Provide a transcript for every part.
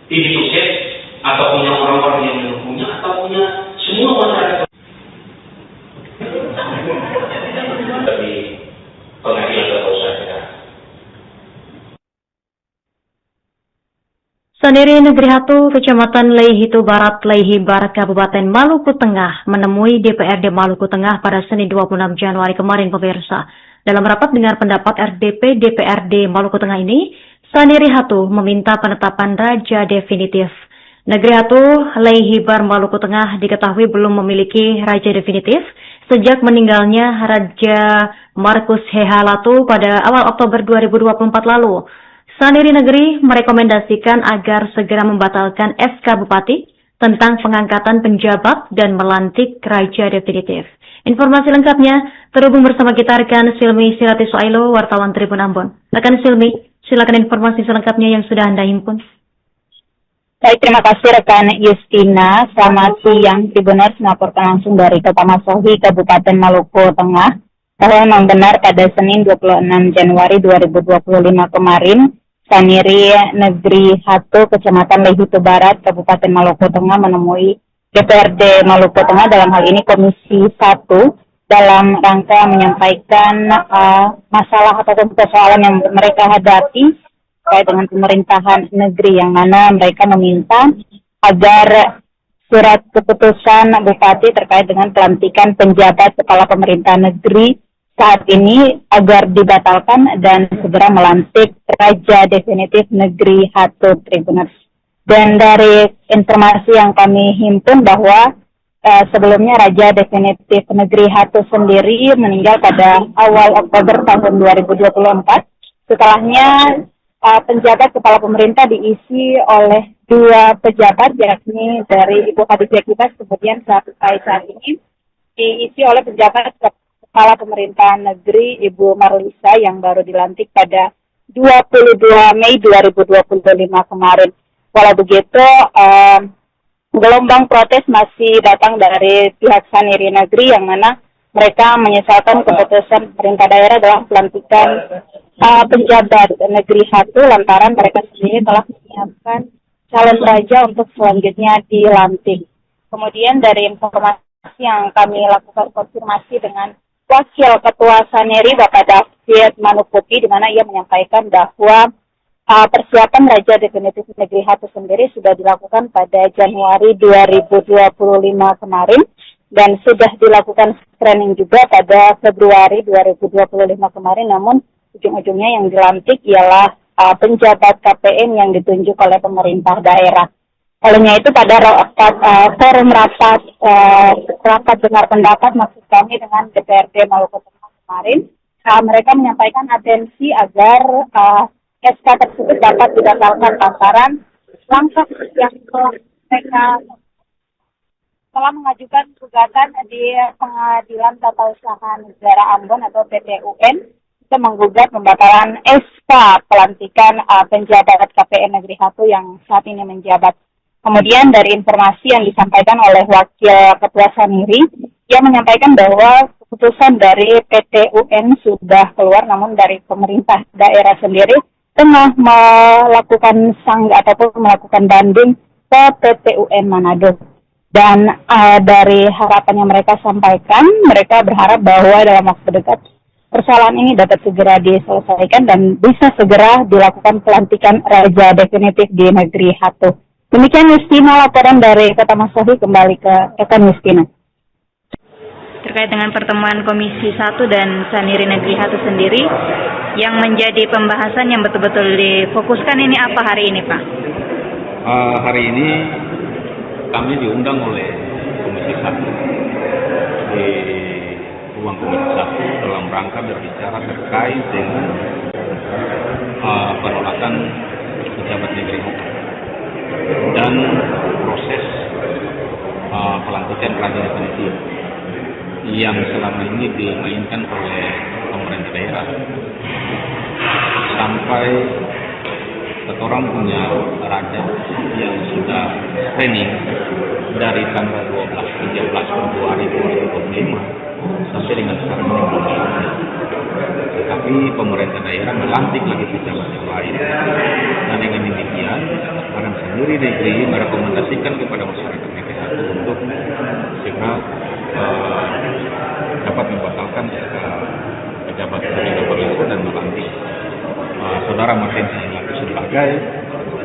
ini sukses atau punya orang-orang yang mendukungnya atau punya semua masyarakat dari pengadilan atau usaha. Saniri Negeri Hatu, Kecamatan Leihitu Barat, Leihi Barat, Kabupaten Maluku Tengah, menemui DPRD Maluku Tengah pada Senin 26 Januari kemarin, pemirsa. Dalam rapat dengar pendapat RDP DPRD Maluku Tengah ini, Saniri Hatu meminta penetapan raja definitif. Negeri Hatu, Leihi Barat, Maluku Tengah diketahui belum memiliki raja definitif sejak meninggalnya Raja Markus Hehalatu pada awal Oktober 2024 lalu. Saniri Negeri merekomendasikan agar segera membatalkan SK Bupati tentang pengangkatan penjabat dan melantik raja definitif. Informasi lengkapnya terhubung bersama kita rekan Silmi Sirati Soailo, wartawan Tribun Ambon. Rekan Silmi, silakan informasi selengkapnya yang sudah Anda himpun. Baik, terima kasih rekan Justina. Selamat siang, Tribuners melaporkan langsung dari Kota Masohi, Kabupaten Maluku Tengah, bahwa memang benar pada Senin 26 Januari 2025 kemarin, Saniri Negeri Hatu, Kecamatan Leihitu Barat, Kabupaten Maluku Tengah menemui DPRD Maluku Tengah, dalam hal ini Komisi 1, dalam rangka menyampaikan masalah ataupun persoalan yang mereka hadapi terkait dengan pemerintahan negeri, yang mana mereka meminta agar surat keputusan Bupati terkait dengan pelantikan penjabat kepala pemerintahan negeri saat ini agar dibatalkan dan segera melantik raja definitif Negeri Hatu, Tribuners. Dan dari informasi yang kami himpun bahwa sebelumnya raja definitif Negeri Hatu sendiri meninggal pada awal Oktober tahun 2024. Setelahnya penjabat kepala pemerintah diisi oleh dua pejabat, yakni dari Ibu Khadijah Kibas, kemudian sampai saat ini diisi oleh penjabat Kepala Pemerintahan Negeri Ibu Marlisa yang baru dilantik pada 22 Mei 2025 kemarin. Walau begitu, gelombang protes masih datang dari pihak Saniri Negeri, yang mana mereka menyesalkan keputusan pemerintah daerah dalam pelantikan penjabat Negeri Hatu, lantaran mereka sendiri telah menyiapkan calon raja untuk selanjutnya dilantik. Kemudian dari informasi yang kami lakukan konfirmasi dengan Wakil Ketua Saniri Bapak David Manuputi, di mana ia menyampaikan bahwa persiapan raja definitif Negeri Hatu sendiri sudah dilakukan pada Januari 2025 kemarin dan sudah dilakukan screening juga pada Februari 2025 kemarin, namun ujung-ujungnya yang dilantik ialah penjabat KPN yang ditunjuk oleh pemerintah daerah. Olehnya itu pada forum rapat dengar pendapat maksud kami dengan DPRD Maluku Tengah kemarin, mereka menyampaikan atensi agar SK tersebut dapat dibatalkan lantaran langkah yang mereka telah mengajukan gugatan di Pengadilan Tata Usaha Negara Ambon atau PT-UN itu menggugat pembatalan SK pelantikan penjabat KPN Negeri Hatu yang saat ini menjabat. Kemudian dari informasi yang disampaikan oleh Wakil Ketua Saniri, ia menyampaikan bahwa keputusan dari PT-UN sudah keluar, namun dari pemerintah daerah sendiri tengah melakukan ataupun melakukan banding ke PT-UN Manado. Dan dari harapan yang mereka sampaikan, mereka berharap bahwa dalam waktu dekat persoalan ini dapat segera diselesaikan dan bisa segera dilakukan pelantikan raja definitif di Negeri Hatu. Demikian Justina, laporan dari Kota Masohi, kembali ke rekan Justina. Terkait dengan pertemuan Komisi 1 dan Saniri Negeri Hatu sendiri, yang menjadi pembahasan yang betul-betul difokuskan ini apa hari ini, Pak? Hari ini kami diundang oleh Komisi 1 di ruang Komisi 1 dalam rangka berbicara terkait dengan penolakan pejabat negeri Hatu dan proses pelantikan raja definitif yang selama ini dimainkan oleh pemerintah daerah. Sampai seorang punya raja yang sudah training dari tanggal 13 Februari 2025 sampai dengan sekarang ini belum dilantik. Tetapi pemerintah daerah melantik lagi pejabat yang lain, dan dengan demikian sekarang sendiri negeri merekomendasikan kepada masyarakat negeri 1 untuk segera dapat membatalkan pejabat Barisan dan melantik Saudara Martin Sahilatu sebagai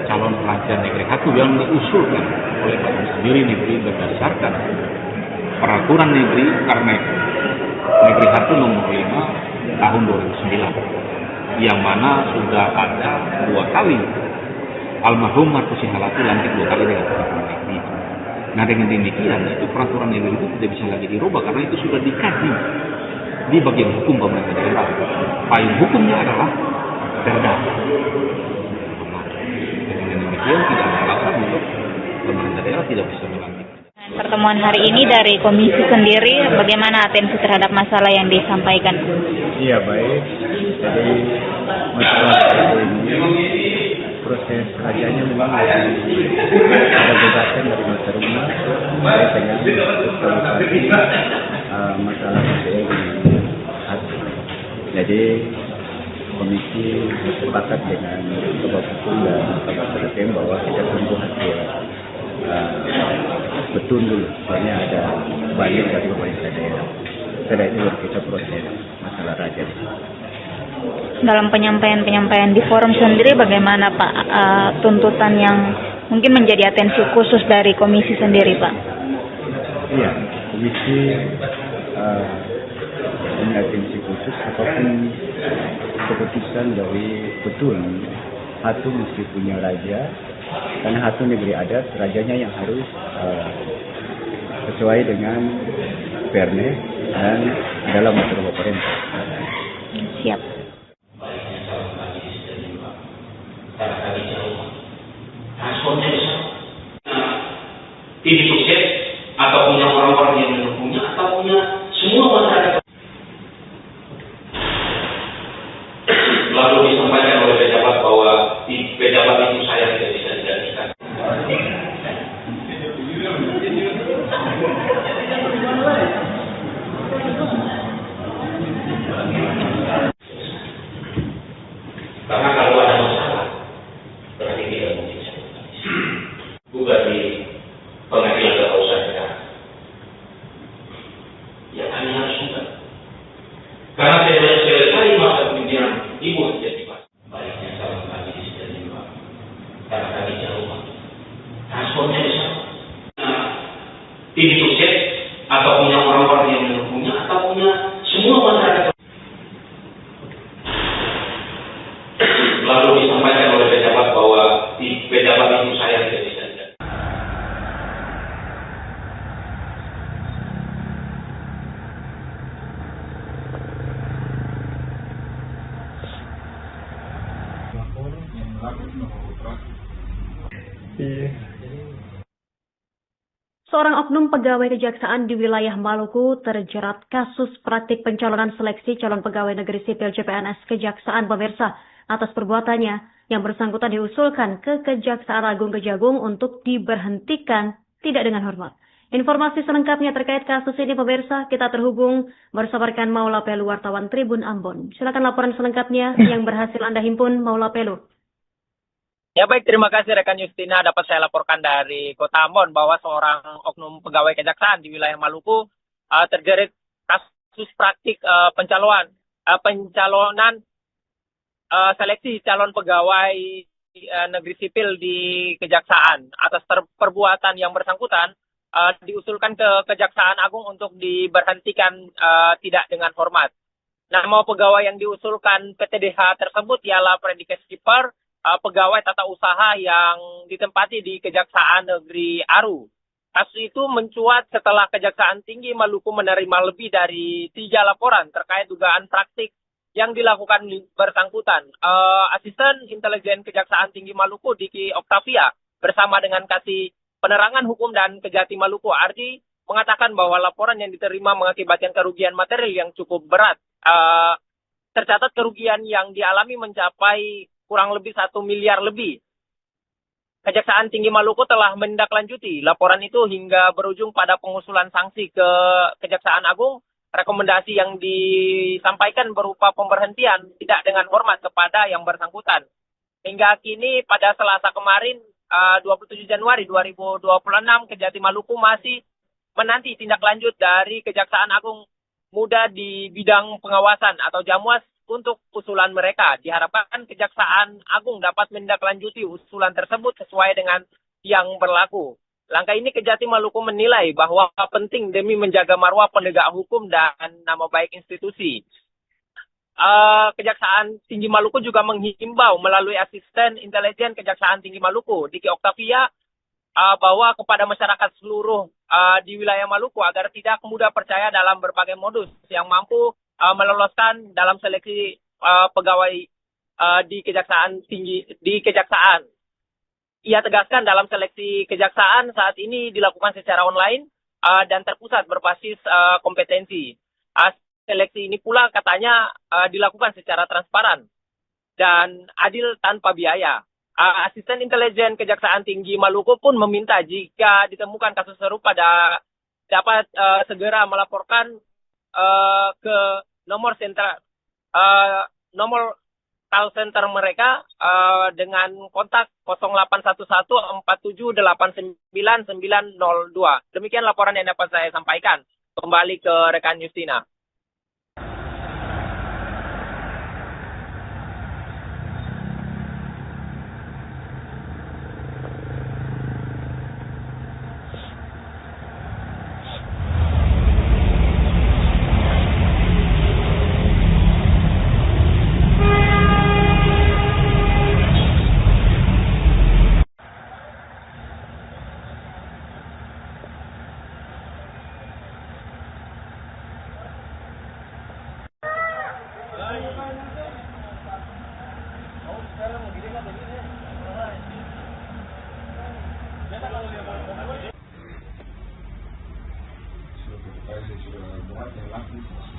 calon raja negeri 1 yang diusulkan oleh Badan sendiri negeri berdasarkan peraturan negeri Karnet negeri 1 nomor 5 tahun 2009 yang mana sudah ada 2 kali almarhum Martin Sahilatu lantik 2 kali dengan peraturan negeri. Nah dengan demikian itu peraturan negeri itu tidak bisa lagi dirubah karena itu sudah dikaji di bagian hukum pemerintah daerah. Payung hukumnya adalah Perda. Dengan demikian tidak ada alasan untuk pemerintah daerah tidak bisa melantik. Pertemuan hari ini dari komisi sendiri, bagaimana atensi terhadap masalah yang disampaikan? Iya baik, jadi masalah ini proses rajanya memang ada gugatan dari masa rumah terkait dengan sosialisasi masalah PPE ini. Jadi komisi bersepakat dengan Bapak Hukum dan Bapak Presiden bahwa kita tunggu hasil betul dulu, soalnya ada banyak dari pemerintah daerah. Setelah itu kita proses masalah raja. Dalam penyampaian di forum sendiri bagaimana Pak tuntutan yang mungkin menjadi atensi khusus dari komisi sendiri Pak? Iya, komisi punya atensi khusus apapun keputusan dari betul Hatu mesti punya raja karena Hatu negeri adat, rajanya yang harus sesuai dengan Perne dan dalam aturan pemerintah. Siap. Tim sukses atau punya orang-orang yang mendukungnya atau punya semua masyarakat lalu disampaikan oleh pejabat bahwa pejabat itu saya tidak bisa digantikan. Karena kalau ada masalah berarti tidak mungkin gugat di pengadilan tata usaha negara. Ya kami harus gugat. Karena selesai masa kepemimpinan Ibu menjadi baiknya calon kami diterima. Karena kami jauh. Transportnya besar. Tim sukses atau punya orang-orang yang mendukungnya atau punya semua masyarakat. Lalu disampaikan oleh pejabat bahwa pejabat itu saya tidak bisa digantikan. Seorang oknum pegawai kejaksaan di wilayah Maluku terjerat kasus praktik pencalonan seleksi calon pegawai negeri sipil CPNS Kejaksaan pemirsa. Atas perbuatannya, yang bersangkutan diusulkan ke Kejaksaan Agung Kejagung untuk diberhentikan tidak dengan hormat. Informasi selengkapnya terkait kasus ini pemirsa, kita terhubung bersama rekan Maula Pelu wartawan Tribun Ambon. Silakan laporan selengkapnya yang berhasil Anda himpun Maula Pelu. Ya baik, terima kasih rekan Justina. Dapat saya laporkan dari Kota Ambon bahwa seorang oknum pegawai kejaksaan di wilayah Maluku terjerat kasus praktik pencalonan seleksi calon pegawai negeri sipil di kejaksaan. Atas perbuatan yang bersangkutan diusulkan ke Kejaksaan Agung untuk diberhentikan tidak dengan hormat. Nama pegawai yang diusulkan PTDH tersebut ialah Predikes Keeper, pegawai tata usaha yang ditempati di Kejaksaan Negeri Aru. Kasus itu mencuat setelah Kejaksaan Tinggi Maluku menerima lebih dari 3 laporan terkait dugaan praktik yang dilakukan bersangkutan. Asisten Intelijen Kejaksaan Tinggi Maluku, Diki Oktavia, bersama dengan Kasih Penerangan Hukum dan Kejati Maluku, Ardi, mengatakan bahwa laporan yang diterima mengakibatkan kerugian material yang cukup berat. Tercatat kerugian yang dialami mencapai kurang lebih 1 miliar lebih. Kejaksaan Tinggi Maluku telah menindaklanjuti laporan itu hingga berujung pada pengusulan sanksi ke Kejaksaan Agung. Rekomendasi yang disampaikan berupa pemberhentian tidak dengan hormat kepada yang bersangkutan. Hingga kini pada Selasa kemarin, 27 Januari 2026 Kejati Maluku masih menanti tindak lanjut dari Kejaksaan Agung Muda di bidang pengawasan atau Jamwas untuk usulan mereka. Diharapkan Kejaksaan Agung dapat menindaklanjuti usulan tersebut sesuai dengan yang berlaku. Langkah ini Kejati Maluku menilai bahwa penting demi menjaga marwah penegak hukum dan nama baik institusi. Kejaksaan Tinggi Maluku juga menghimbau melalui Asisten Intelijen Kejaksaan Tinggi Maluku, Diki Oktavia, bahwa kepada masyarakat seluruh di wilayah Maluku agar tidak mudah percaya dalam berbagai modus yang mampu meloloskan dalam seleksi pegawai di Kejaksaan. Ia tegaskan dalam seleksi kejaksaan saat ini dilakukan secara online dan terpusat berbasis kompetensi. Seleksi ini pula katanya dilakukan secara transparan dan adil tanpa biaya. Asisten Intelijen Kejaksaan Tinggi Maluku pun meminta jika ditemukan kasus serupa dapat segera melaporkan ke nomor call center mereka dengan kontak 081147899902. Demikian laporan yang dapat saya sampaikan. Kembali ke rekan Justina.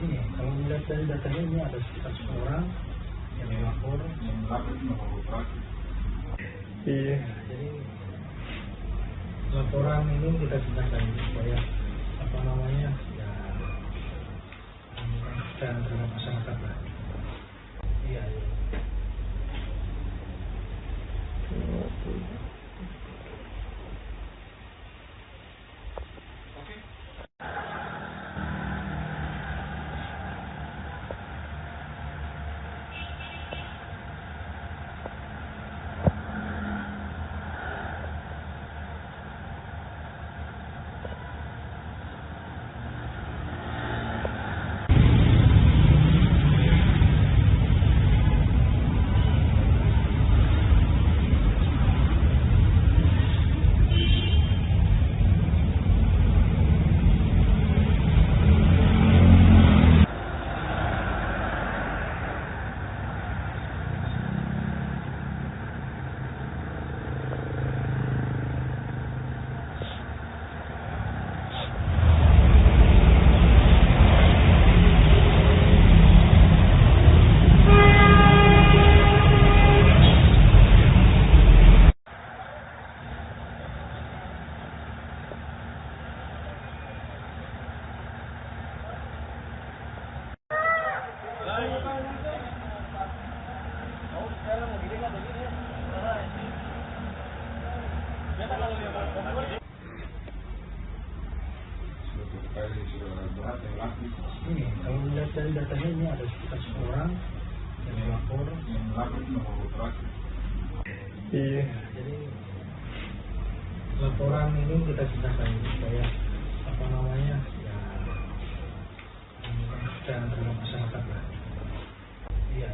Ini kalau melihat dari datanya ini ada sekitar 10 orang yang melapor. Iya. Jadi laporan ini kita tindakan supaya apa namanya ya dan terhadap masyarakat lah. Iya. Ini kalau melihat dari datanya ini ada sekitar 10 orang yang melapor. Iya. Jadi laporan ini kita tindakan supaya apa namanya ya dan terhadap masyarakat lah. Iya.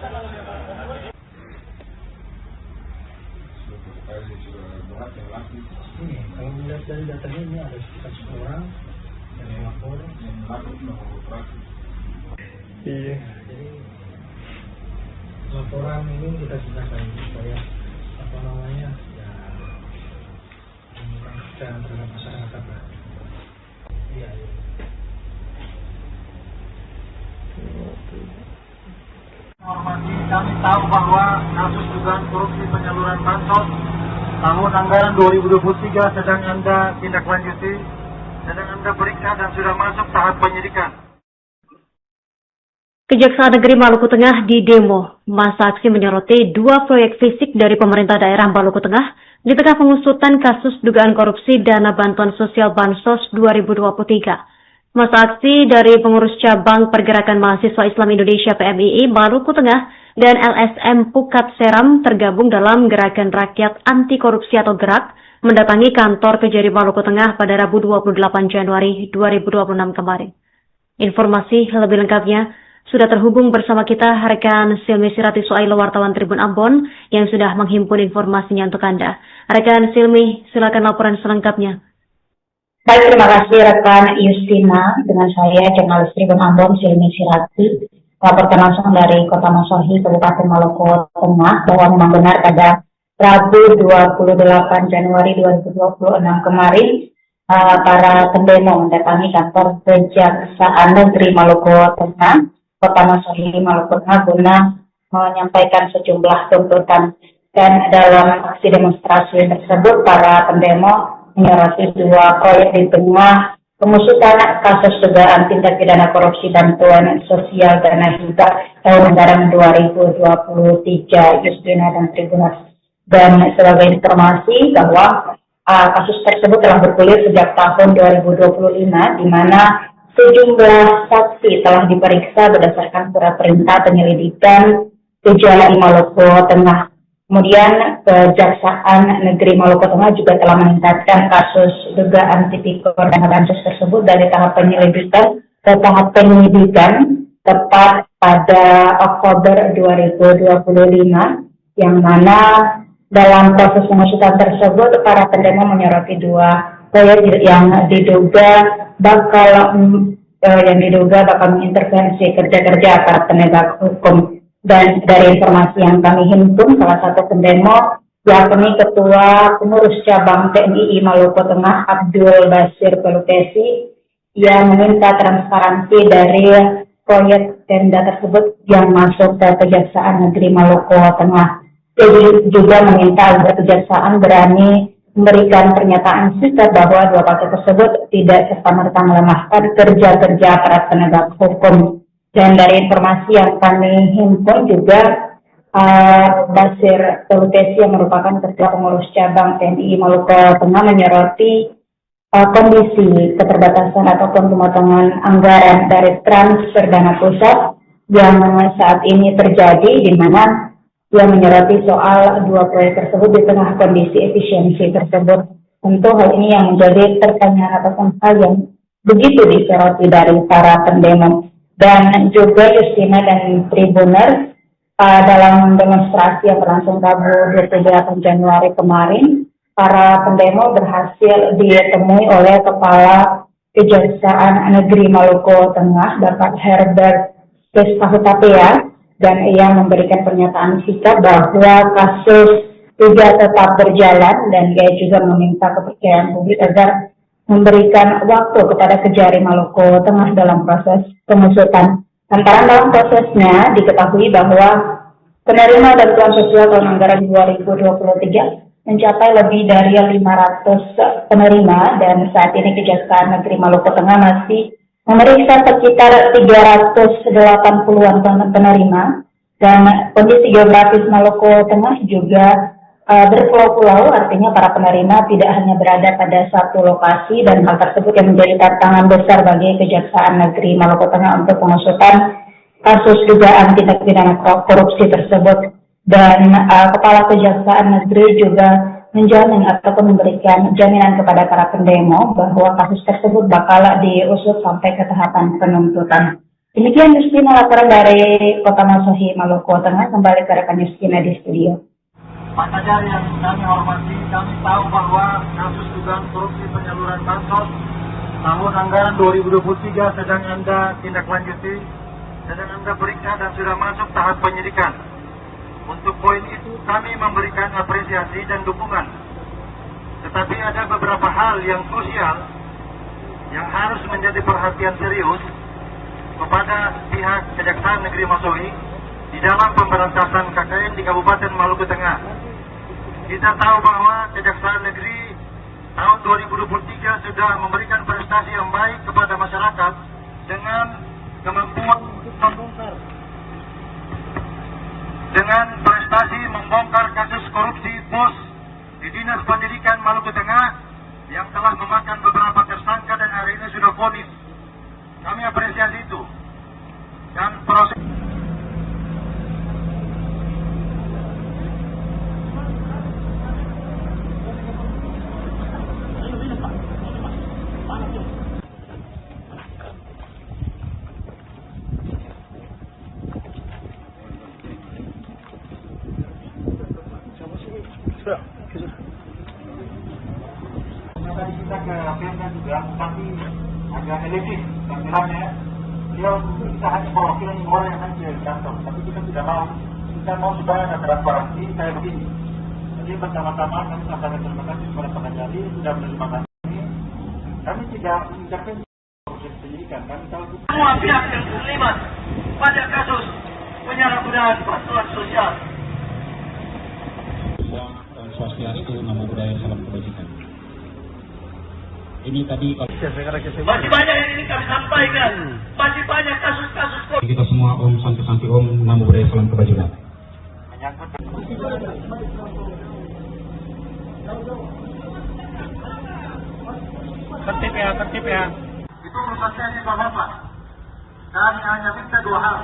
Ini kalau melihat dari datanya ini ada sekitar 10 orang yang lapor. Iya. Jadi laporan ini kita gunakan supaya apa namanya ya mengurangi terhadap masyarakat lah. Iya. Informasi kami tahu bahwa kasus dugaan korupsi penyaluran bansos tahun anggaran 2023 sedang Anda tindak lanjuti, sedang Anda periksa dan sudah masuk tahap penyidikan. Kejaksaan Negeri Maluku Tengah di demo. Masa aksi menyoroti 2 proyek fisik dari pemerintah daerah Maluku Tengah di tengah pengusutan kasus dugaan korupsi dana bantuan sosial Bansos 2023. Masa aksi dari pengurus cabang Pergerakan Mahasiswa Islam Indonesia PMII Maluku Tengah dan LSM Pukat Seram tergabung dalam Gerakan Rakyat Anti Korupsi atau GERAK mendatangi kantor Kejari Maluku Tengah pada Rabu 28 Januari 2026 kemarin. Informasi lebih lengkapnya sudah terhubung bersama kita rekan Silmi Sirati Suailo wartawan Tribun Ambon yang sudah menghimpun informasinya untuk Anda. Rekan Silmi, silakan laporan selengkapnya. Baik, terima kasih rekan Justina. Dengan saya, jurnalis Tribun Ambon, Silmi Sirati, laporkan langsung dari Kota Mosohi, Kabupaten Maluku Tengah, bahwa memang benar pada Rabu 28 Januari 2026 kemarin, para pendemo mendatangi kantor Kejaksaan Negeri Maluku Tengah, Kota Mosohi, Maluku Tengah, guna menyampaikan sejumlah tuntutan. Dan dalam aksi demonstrasi tersebut, para pendemo menyoroti 2 proyek di tengah pengusutan kasus dugaan tindak pidana korupsi bantuan sosial dana hibah tahun anggaran 2023 Justina dan Tribunas. Dan sebagai informasi bahwa kasus tersebut telah bergulir sejak tahun 2025, di mana sejumlah saksi telah diperiksa berdasarkan surat perintah penyelidikan Kejari Maluku Tengah. Kemudian Kejaksaan Negeri Maluku Tengah juga telah meningkatkan kasus dugaan tipikor dana bansos tersebut dari tahap penyelidikan ke tahap penyidikan tepat pada Oktober 2025, yang mana dalam proses pengusutan tersebut para pendemo menyoroti 2 proyek yang diduga bakal mengintervensi kerja-kerja aparat penegak hukum. Dan dari informasi yang kami himpun, salah satu pendemo yakni Ketua Pengurus Cabang PMII Maluku Tengah Abdul Basir Pelutesi yang meminta transparansi dari proyek tenda tersebut yang masuk ke Kejaksaan Negeri Maluku Tengah. Dia juga meminta agar Kejaksaan berani memberikan pernyataan sikap bahwa 2 partai tersebut tidak serta-merta melemahkan kerja-kerja aparat penegak hukum. Dan dari informasi yang kami himpun juga, Basir Pelutesi yang merupakan Ketua Pengurus Cabang PMII Maluku Tengah menyoroti kondisi keterbatasan ataupun pemotongan anggaran dari transfer dana pusat yang saat ini terjadi, di mana dia menyoroti soal 2 proyek tersebut di tengah kondisi efisiensi tersebut. Tentu hal ini yang menjadi pertanyaan ataupun hal yang begitu disoroti dari para pendemo. Dan juga Justina dan Tribuners, dalam demonstrasi yang berlangsung Rabu 28 Januari kemarin, para pendemo berhasil ditemui oleh Kepala Kejaksaan Negeri Maluku Tengah, Bapak Herbert Kestahutapea, dan ia memberikan pernyataan sikap bahwa kasus tidak tetap berjalan, dan ia juga meminta kepercayaan publik agar memberikan waktu kepada Kejari Maluku Tengah dalam proses pengusutan. Antara dalam prosesnya diketahui bahwa penerima bantuan sosial tahun anggaran 2023 mencapai lebih dari 500 penerima, dan saat ini Kejaksaan Negeri Maluku Tengah masih memeriksa sekitar 380-an penerima, dan kondisi geografis Maluku Tengah juga berpulau-pulau, artinya para penerima tidak hanya berada pada satu lokasi, dan hal tersebut yang menjadi tantangan besar bagi Kejaksaan Negeri Maluku Tengah untuk pengusutan kasus dugaan tindak pidana korupsi tersebut. Dan Kepala Kejaksaan Negeri juga menjamin ataupun memberikan jaminan kepada para pendemo bahwa kasus tersebut bakal diusut sampai ke tahapan penuntutan. Demikian Justina laporan dari Kota Masohi, Maluku Tengah. Kembali ke rekan Justina di studio. Pak Kajar yang kami hormati, kami tahu bahwa kasus dugaan korupsi penyaluran bansos tahun anggaran 2023 sedang Anda tindak lanjuti, sedang Anda periksa dan sudah masuk tahap penyidikan. Untuk poin itu kami memberikan apresiasi dan dukungan. Tetapi ada beberapa hal yang krusial yang harus menjadi perhatian serius kepada pihak Kejaksaan Negeri Masohi di dalam pemberantasan KKN di Kabupaten Maluku Tengah. Kita tahu bahwa Kejaksaan Negeri tahun 2023 sudah memberikan prestasi yang baik kepada masyarakat dengan kemampuan membongkar, dengan prestasi membongkar kasus korupsi pos di Dinas Pendidikan Maluku Tengah yang telah memakan beberapa tersangka dan hari ini sudah vonis. Kami apresiasi itu. Dan proses kita ke Pemda juga, tapi agak elitis tampilannya. Dia kita hanya perwakilan orang yang nanti di kantor, tapi kita tidak mau. Kita mau supaya ada transparansi kayak begini. Jadi pertama-tama kami sampaikan terima kasih kepada Pak Kajari sudah menerima kami. Kami tidak mengucapkan proses penyidikan. Kami tahu semua pihak yang terlibat pada kasus penyalahgunaan bantuan sosial. Swastiastu, Namo Buddhaya, salam kebajikan. Ini tadi masih banyak yang ini kami sampaikan. Masih banyak kasus-kasus kita semua Om Santi Om, Namo Buddhaya, salam kebajikan. Tertib ya. Itu urusannya di Bapak. Kami hanya minta dua hal.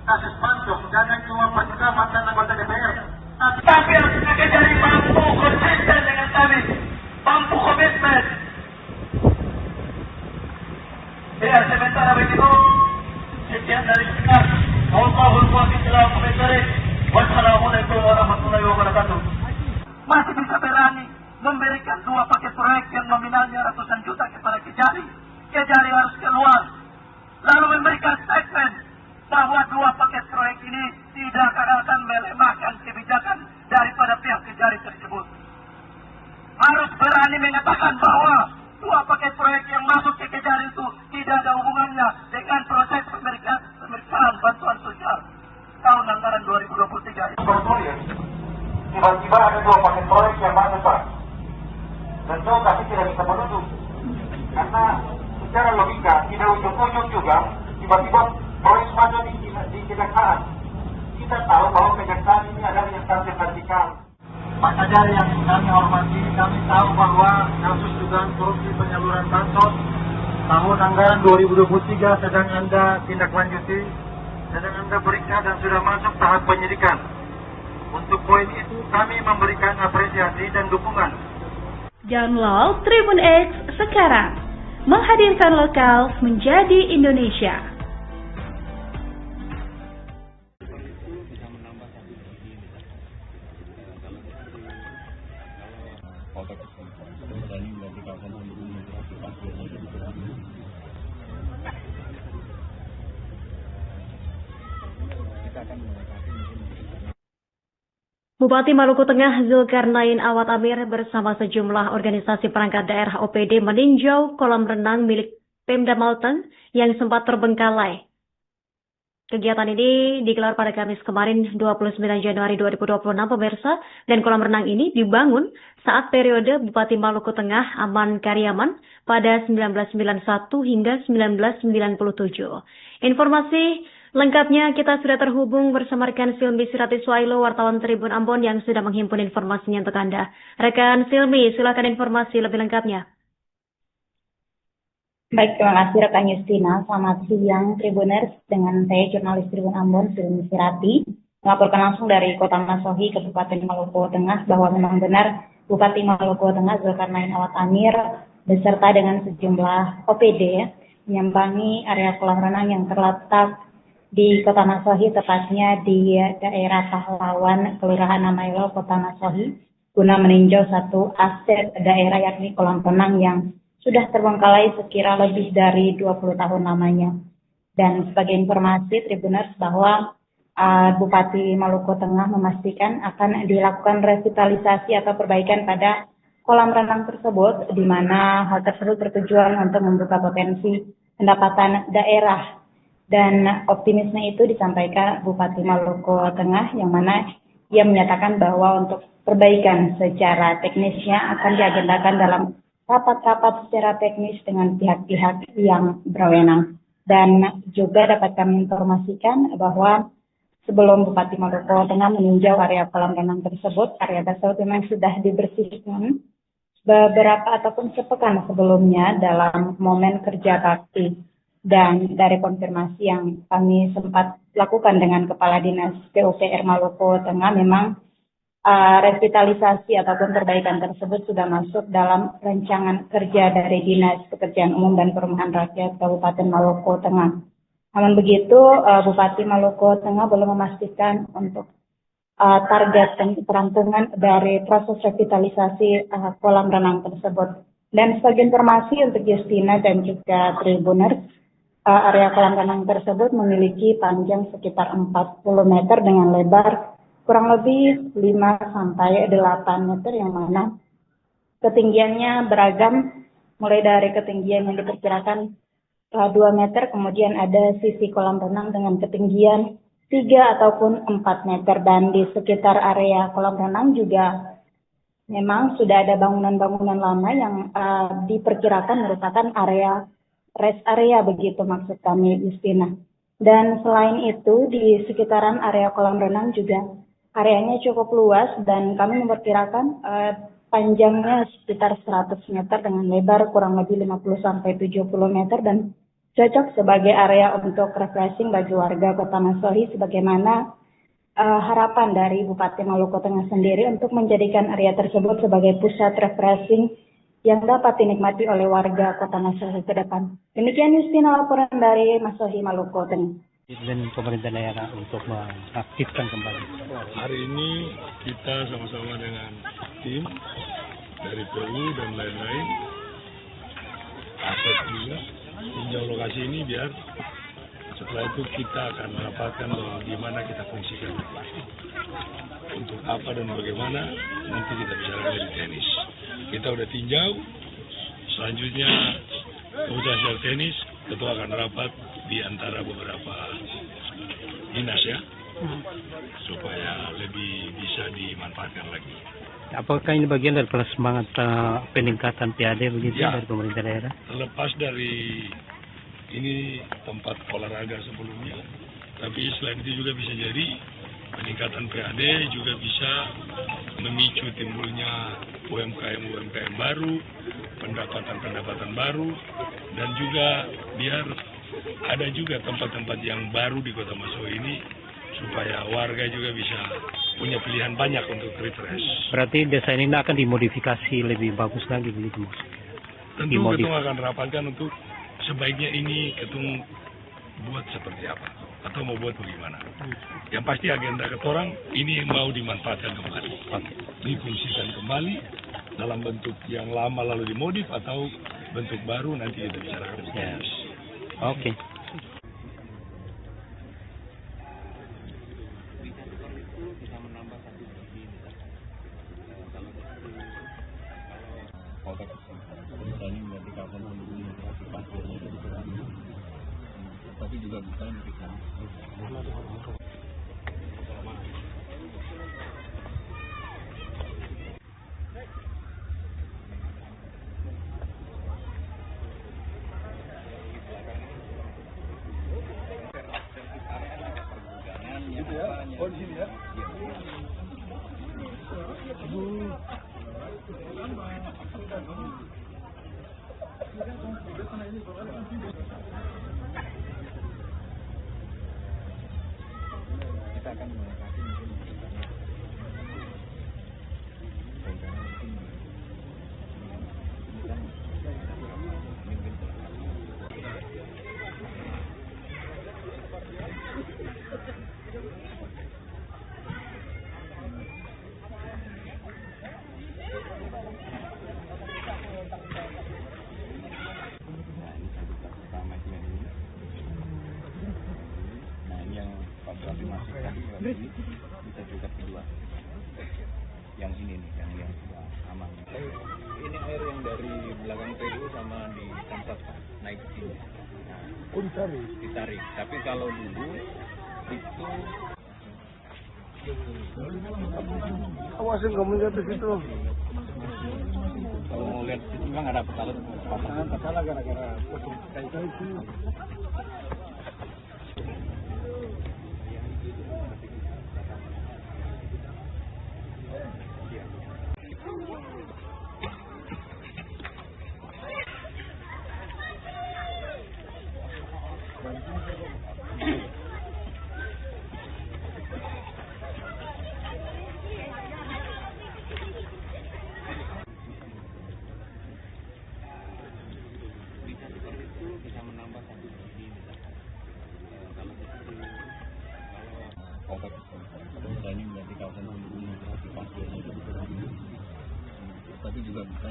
Kasus bansos jangan cuma juga mantan anggota DPR. Tapi harus Kajari mampu konsisten dengan kami, mampu komitmen. Ya, sementara begitu, sekian dari kita. Wallahul muwaffiq ila aqwamit thoriq. Wassalamualaikum warahmatullahi wabarakatuh. Masih bisa berani memberikan 2 paket proyek yang nominalnya ratusan juta kepada Kajari. Kajari harus keluar, lalu memberikan statement bahwa 2 paket proyek ini tidak akan melemahkan kebijakan daripada pihak Kajari tersebut. Harus berani mengatakan bahwa 2 paket proyek yang masuk ke Kajari itu tidak ada hubungannya dengan proses pemeriksaan bantuan sosial tahun anggaran 2023. Tiba-tiba ada 2 paket proyek yang masuk, Pak. Tentu kami tidak bisa menuduh, karena secara logika tidak ujung-ujung juga tiba-tiba proyek masuk di Kejaksaan. Kita tahu bahwa Kejaksaan ini adalah instansi vertikal. Pak Kajar yang kami hormati, kami tahu bahwa kasus dugaan korupsi penyaluran bansos tahun anggaran 2023 sedang Anda tindak lanjuti, sedang Anda periksa dan sudah masuk tahap penyidikan. Untuk poin itu kami memberikan apresiasi dan dukungan. Download Tribun X sekarang, menghadirkan lokal menjadi Indonesia. Bupati Maluku Tengah Zulkarnain Awad Amir bersama sejumlah organisasi perangkat daerah OPD meninjau kolam renang milik Pemda Maluku yang sempat terbengkalai. Kegiatan ini digelar pada Kamis kemarin 29 Januari 2026 pemirsa, dan kolam renang ini dibangun saat periode Bupati Maluku Tengah Aman Karyaman pada 1991 hingga 1997. Informasi lengkapnya kita sudah terhubung bersama rekan Silmi Sirati Suailo, wartawan Tribun Ambon yang sudah menghimpun informasinya untuk Anda. Rekan Silmi, silakan informasi lebih lengkapnya. Baik, terima kasih rekan Justina. Selamat siang Tribuners, dengan saya jurnalis Tribun Ambon, Silmi Sirati, melaporkan langsung dari Kota Masohi, Kabupaten Maluku Tengah, bahwa memang benar Bupati Maluku Tengah Zulkarnain Awad Amir beserta dengan sejumlah OPD menyambangi area kolam renang yang terletak di Kota Masohi, tepatnya di daerah Pahlawan, Kelurahan Namailo, Kota Masohi, guna meninjau satu aset daerah yakni kolam renang yang sudah terbengkalai sekira lebih dari 20 tahun lamanya. Dan sebagai informasi Tribuners bahwa Bupati Maluku Tengah memastikan akan dilakukan revitalisasi atau perbaikan pada kolam renang tersebut, di mana hal tersebut bertujuan untuk membuka potensi pendapatan daerah. Dan optimisme itu disampaikan Bupati Maluku Tengah, yang mana ia menyatakan bahwa untuk perbaikan secara teknisnya akan diagendakan dalam rapat-rapat secara teknis dengan pihak-pihak yang berwenang. Dan juga dapat kami informasikan bahwa sebelum Bupati Maluku Tengah meninjau area kolam renang tersebut, area tersebut memang sudah dibersihkan beberapa ataupun sepekan sebelumnya dalam momen kerja bakti. Dan dari konfirmasi yang kami sempat lakukan dengan Kepala Dinas PUPR Maluku Tengah, memang revitalisasi ataupun perbaikan tersebut sudah masuk dalam rancangan kerja dari Dinas Pekerjaan Umum dan Perumahan Rakyat Kabupaten Maluku Tengah. Namun begitu, Bupati Maluku Tengah belum memastikan untuk target dan keterangan dari proses revitalisasi kolam renang tersebut. Dan sebagai informasi untuk Justina dan juga Tribuners, area kolam renang tersebut memiliki panjang sekitar 40 meter dengan lebar kurang lebih 5-8 meter, yang mana ketinggiannya beragam, mulai dari ketinggian yang diperkirakan 2 meter, kemudian ada sisi kolam renang dengan ketinggian 3 ataupun 4 meter. Dan di sekitar area kolam renang juga memang sudah ada bangunan-bangunan lama yang diperkirakan merupakan area rest area, begitu maksud kami, Justina. Dan selain itu, di sekitaran area kolam renang juga areanya cukup luas, dan kami memperkirakan panjangnya sekitar 100 meter dengan lebar kurang lebih 50-70 meter, dan cocok sebagai area untuk refreshing bagi warga Kota Masohi, sebagaimana harapan dari Bupati Maluku Tengah sendiri untuk menjadikan area tersebut sebagai pusat refreshing yang dapat dinikmati oleh warga Kota Masohi ke depan. Demikian Justina, laporan dari Masohi, Maluku Tengah. Dan pemerintah daerah untuk mengaktifkan kembali. Hari ini kita sama-sama dengan tim dari PU dan lain-lain, aset juga, tinjau lokasi ini biar setelah itu kita akan mendapatkan bahwa gimana kita fungsikan. Untuk apa dan bagaimana nanti kita bicara dari tenis. Kita udah tinjau, selanjutnya keputusan soal tenis, ketua akan rapat di antara beberapa dinas ya, supaya lebih bisa dimanfaatkan lagi. Apakah ini bagian dari semangat peningkatan PAD begitu ya, dari pemerintah daerah? Terlepas dari ini tempat olahraga sebelumnya, tapi selain itu juga bisa jadi peningkatan PAD juga bisa memicu timbulnya UMKM baru, pendapatan baru, dan juga biar ada juga tempat-tempat yang baru di Kota Masohi ini supaya warga juga bisa punya pilihan banyak untuk refresh. Berarti desa ini akan dimodifikasi lebih bagus lagi begitu, Mas? Tentu Ketum akan rapatkan untuk sebaiknya ini Ketum buat seperti apa atau mau buat bagaimana. Yang pasti agenda ketorang ini mau dimanfaatkan kembali, difungsikan kembali dalam bentuk yang lama lalu dimodif atau bentuk baru, nanti kita bicarakan. Yes. Oke. Tapi juga bukan kita. Oh, di sini ya? Kita akan melengkapi mungkin rencana mungkin kita juga kedua. Yang ini nih, yang sudah aman. Ini air yang dari belakang PDU sama di Samsat naik ke sini. Nah, ditarik. Tapi kalau dulu itu Awasin kamu lihat di situ. kalau mau lihat itu memang ada pasangan kepala gara-gara posisi kayak itu. Bisa menambah satu sisi misalkan kalau ini menjadi kawasan perlindungan tapi juga bisa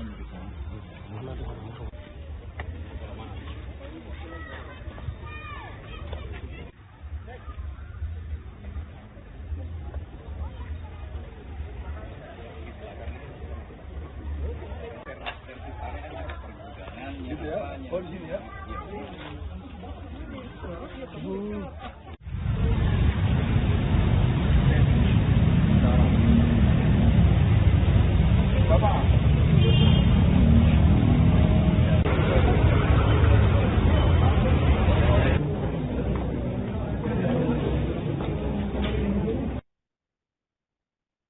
gitu ya, oh di sini ya. Bapak.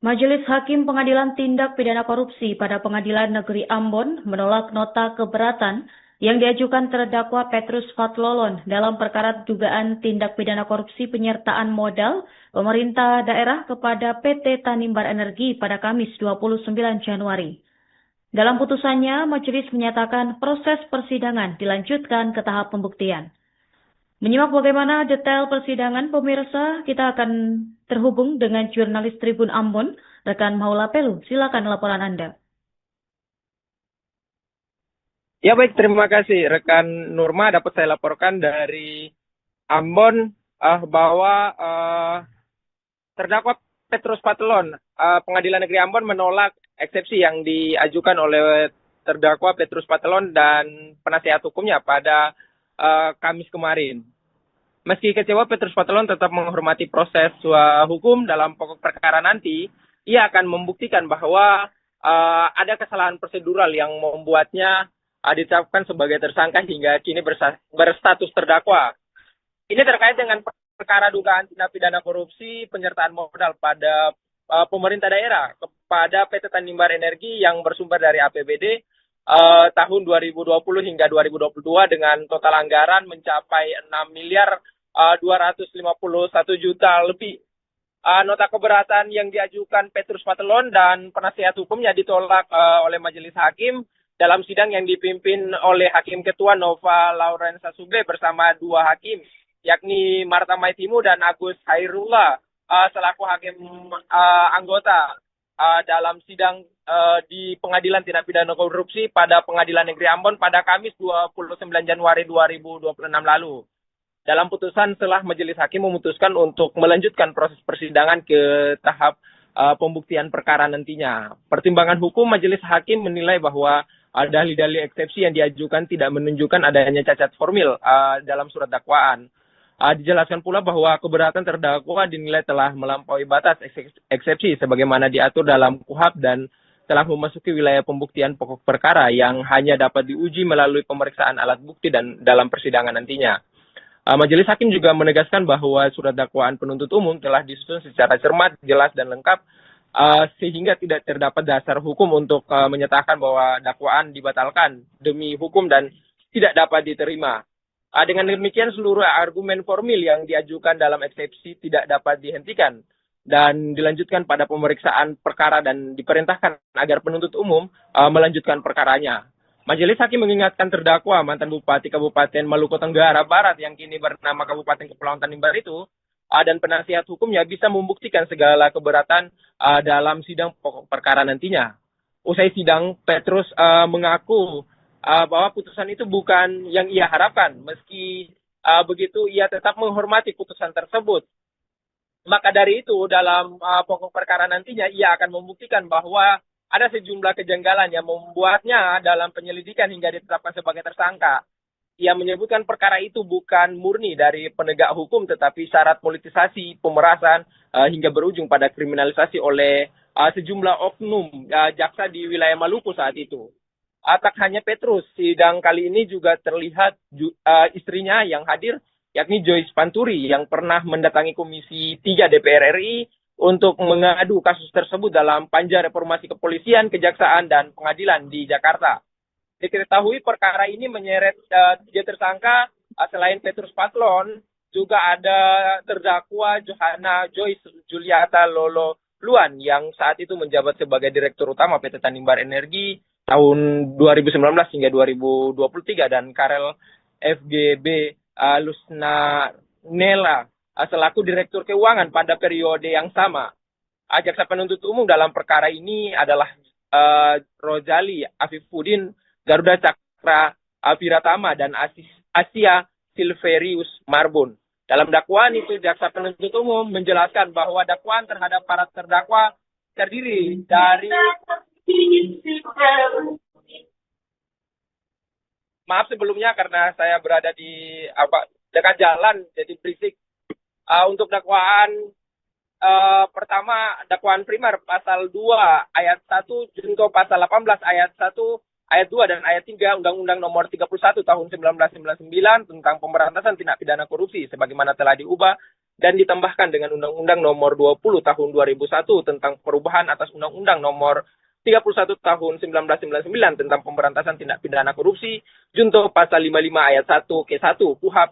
Majelis Hakim Pengadilan Tindak Pidana Korupsi pada Pengadilan Negeri Ambon menolak nota keberatan yang diajukan terdakwa Petrus Fatlolon dalam perkara dugaan tindak pidana korupsi penyertaan modal pemerintah daerah kepada PT Tanimbar Energi pada Kamis 29 Januari. Dalam putusannya, majelis menyatakan proses persidangan dilanjutkan ke tahap pembuktian. Menyimak bagaimana detail persidangan, pemirsa, kita akan terhubung dengan jurnalis Tribun Ambon, rekan Maula Pelu. Silakan laporan Anda. Ya baik, terima kasih rekan Nurma. Dapat saya laporkan dari Ambon bahwa terdakwa Petrus Fatlolon, Pengadilan Negeri Ambon menolak eksepsi yang diajukan oleh terdakwa Petrus Fatlolon dan penasihat hukumnya pada Kamis kemarin. Meski kecewa, Petrus Fatlolon tetap menghormati proses hukum dalam pokok perkara nanti. Ia akan membuktikan bahwa ada kesalahan prosedural yang membuatnya ditetapkan sebagai tersangka hingga kini berstatus terdakwa. Ini terkait dengan perkara dugaan tindak pidana korupsi penyertaan modal pada pemerintah daerah kepada PT Tanimbar Energi yang bersumber dari APBD tahun 2020 hingga 2022 dengan total anggaran mencapai 6 miliar 251 juta lebih. Nota keberatan yang diajukan Petrus Fatlolon dan penasihat hukumnya ditolak oleh majelis hakim dalam sidang yang dipimpin oleh Hakim Ketua Nova Laurensa Sube bersama dua hakim, yakni Marta Maitimu dan Agus Hairullah selaku hakim anggota dalam sidang di Pengadilan Tindak Pidana Korupsi pada Pengadilan Negeri Ambon pada Kamis 29 Januari 2026 lalu. Dalam putusan setelah majelis hakim memutuskan untuk melanjutkan proses persidangan ke tahap pembuktian perkara nantinya. Pertimbangan hukum majelis hakim menilai bahwa dalil-dalil eksepsi yang diajukan tidak menunjukkan adanya cacat formil dalam surat dakwaan. Dijelaskan pula bahwa keberatan terdakwa dinilai telah melampaui batas eksepsi sebagaimana diatur dalam KUHP dan telah memasuki wilayah pembuktian pokok perkara yang hanya dapat diuji melalui pemeriksaan alat bukti dan dalam persidangan nantinya. Majelis hakim juga menegaskan bahwa surat dakwaan penuntut umum telah disusun secara cermat, jelas, dan lengkap sehingga tidak terdapat dasar hukum untuk menyatakan bahwa dakwaan dibatalkan demi hukum dan tidak dapat diterima. Dengan demikian seluruh argumen formil yang diajukan dalam eksepsi tidak dapat dihentikan dan dilanjutkan pada pemeriksaan perkara dan diperintahkan agar penuntut umum melanjutkan perkaranya. Majelis hakim mengingatkan terdakwa mantan Bupati Kabupaten Maluku Tenggara Barat yang kini bernama Kabupaten Kepulauan Tanimbar itu dan penasihat hukumnya bisa membuktikan segala keberatan dalam sidang pokok perkara nantinya. Usai sidang, Petrus mengaku bahwa putusan itu bukan yang ia harapkan. Meski begitu, ia tetap menghormati putusan tersebut. Maka dari itu dalam pokok perkara nantinya ia akan membuktikan bahwa ada sejumlah kejanggalan yang membuatnya dalam penyelidikan hingga ditetapkan sebagai tersangka. Ia menyebutkan perkara itu bukan murni dari penegak hukum tetapi syarat politisasi, pemerasan hingga berujung pada kriminalisasi oleh sejumlah oknum jaksa di wilayah Maluku saat itu. Tak hanya Petrus, sidang kali ini juga terlihat istrinya yang hadir, yakni Joyce Panturi yang pernah mendatangi Komisi 3 DPR RI untuk mengadu kasus tersebut dalam panja reformasi kepolisian, kejaksaan, dan pengadilan di Jakarta. Diketahui perkara ini menyeret 3 tersangka, selain Petrus Paslon, juga ada terdakwa Johanna Joyce Juliata Lolo Luan yang saat itu menjabat sebagai Direktur Utama PT Tanimbar Energi tahun 2019 hingga 2023 dan Karel FGB Lusna Nela selaku Direktur Keuangan pada periode yang sama. Jaksa penuntut umum dalam perkara ini adalah Rozali Afifuddin, Garuda Cakra Piratama, dan Asia Silverius Marbun. Dalam dakwaan itu, jaksa penuntut umum menjelaskan bahwa dakwaan terhadap para terdakwa terdiri dari maaf sebelumnya karena saya berada di dekat jalan jadi berisik. Untuk dakwaan pertama, dakwaan primer pasal 2 ayat 1 junto pasal 18 ayat 1 ayat 2 dan ayat 3 Undang-Undang Nomor 31 Tahun 1999 tentang pemberantasan tindak pidana korupsi sebagaimana telah diubah dan ditambahkan dengan Undang-Undang Nomor 20 Tahun 2001 tentang perubahan atas Undang-Undang Nomor 31 Tahun 1999 tentang pemberantasan tindak pidana korupsi junto pasal 55 ayat 1 K1 KUHP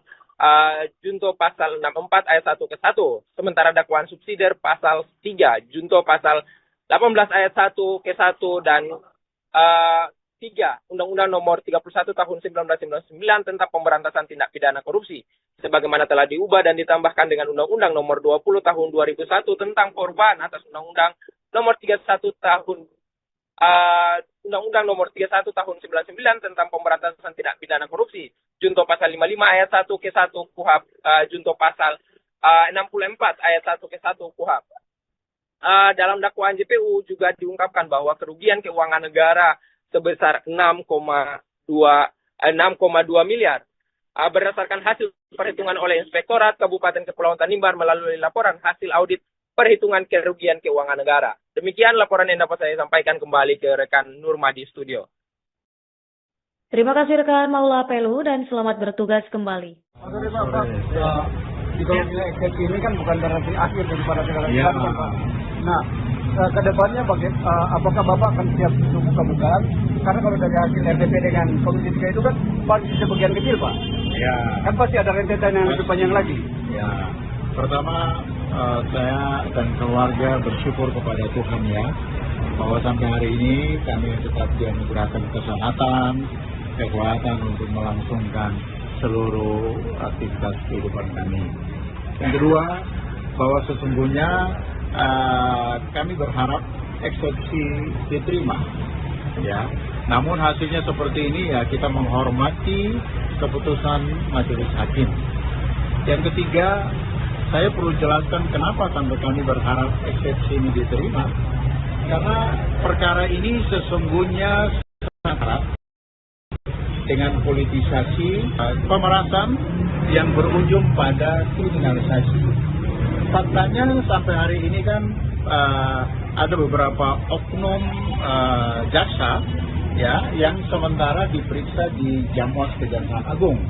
junto pasal 64 ayat 1 K1. Sementara dakwaan subsidiar pasal 3 junto pasal 18 ayat 1 K1 dan 3 Undang-Undang Nomor 31 Tahun 1999 tentang pemberantasan tindak pidana korupsi sebagaimana telah diubah dan ditambahkan dengan Undang-Undang Nomor 20 Tahun 2001 tentang perubahan atas Undang-Undang Nomor 31 Tahun Undang-Undang Nomor 31 Tahun 99 tentang pemberantasan tindak pidana korupsi junto pasal 55 ayat 1 K1 KUHP junto pasal 64 ayat 1 K1 KUHP. Dalam dakwaan JPU juga diungkapkan bahwa kerugian keuangan negara sebesar 6,2 miliar berdasarkan hasil perhitungan oleh Inspektorat Kabupaten Kepulauan Tanimbar melalui laporan hasil audit perhitungan kerugian keuangan negara. Demikian laporan yang dapat saya sampaikan, kembali ke rekan Nurma di studio. Terima kasih rekan Maula Pelu dan selamat bertugas kembali. Di kalau nilai eksepsi ini kan bukan berarti akhir daripada segala sesuatu, Pak. Nah, ke depannya apakah Bapak akan siap untuk buka-bukaan? Karena kalau dari hasil RDP dengan Komisi 3 itu kan pasti sebagian kecil, Pak. Ya. Kan pasti ada rentetan yang lebih panjang lagi. Ya, pertama saya dan keluarga bersyukur kepada Tuhan ya, bahwa sampai hari ini kami tetap dianugerahkan kesehatan, kekuatan untuk melangsungkan seluruh aktivitas kehidupan kami. Yang kedua, bahwa sesungguhnya kami berharap eksepsi diterima, ya. Namun hasilnya seperti ini ya, kita menghormati keputusan majelis hakim. Yang ketiga, saya perlu jelaskan kenapa sampai kami berharap eksepsi ini diterima. Karena perkara ini sesungguhnya sangat erat dengan politisasi pemerasan yang berujung pada kriminalisasi. Faktanya sampai hari ini kan ada beberapa oknum jaksa ya yang sementara diperiksa di Jamwas Kejaksaan Agung.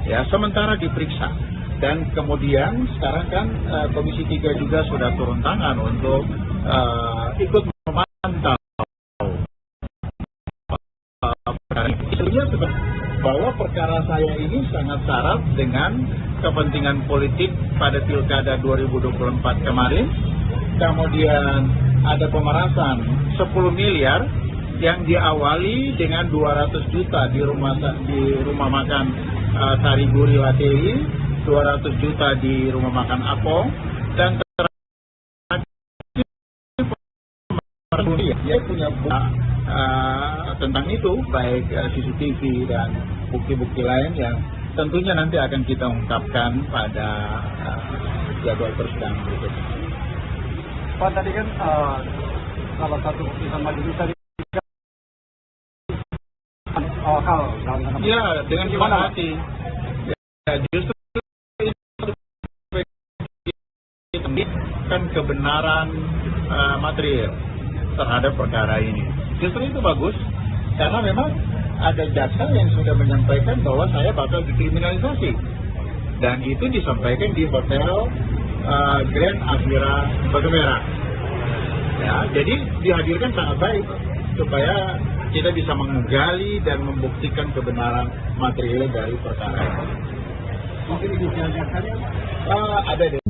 Ya, sementara diperiksa. Dan kemudian sekarang kan Komisi 3 juga sudah turun tangan untuk ikut memantau isunya bahwa perkara saya ini sangat syarat dengan kepentingan politik pada Pilkada 2024 kemarin. Kemudian ada pemerasan 10 miliar yang diawali dengan 200 juta di rumah makan Sariguri Lateri, 200 juta di rumah makan Apong, dan dia punya tentang itu, baik CCTV dan bukti-bukti lain yang tentunya nanti akan kita ungkapkan pada jadwal persidangan berikutnya. Pak, tadi kan salah satu keputusan majelis tadi hal ya dengan gimana hati ya, justru kan kebenaran material terhadap perkara ini justru itu bagus karena memang ada jaksa yang sudah menyampaikan bahwa saya bakal dikriminalisasi dan itu disampaikan di hotel Grand Avira Batu Merah ya, jadi dihadirkan sangat baik supaya kita bisa menggali dan membuktikan kebenaran material dari perkara ini. mungkin inisial jaksanya ada deh.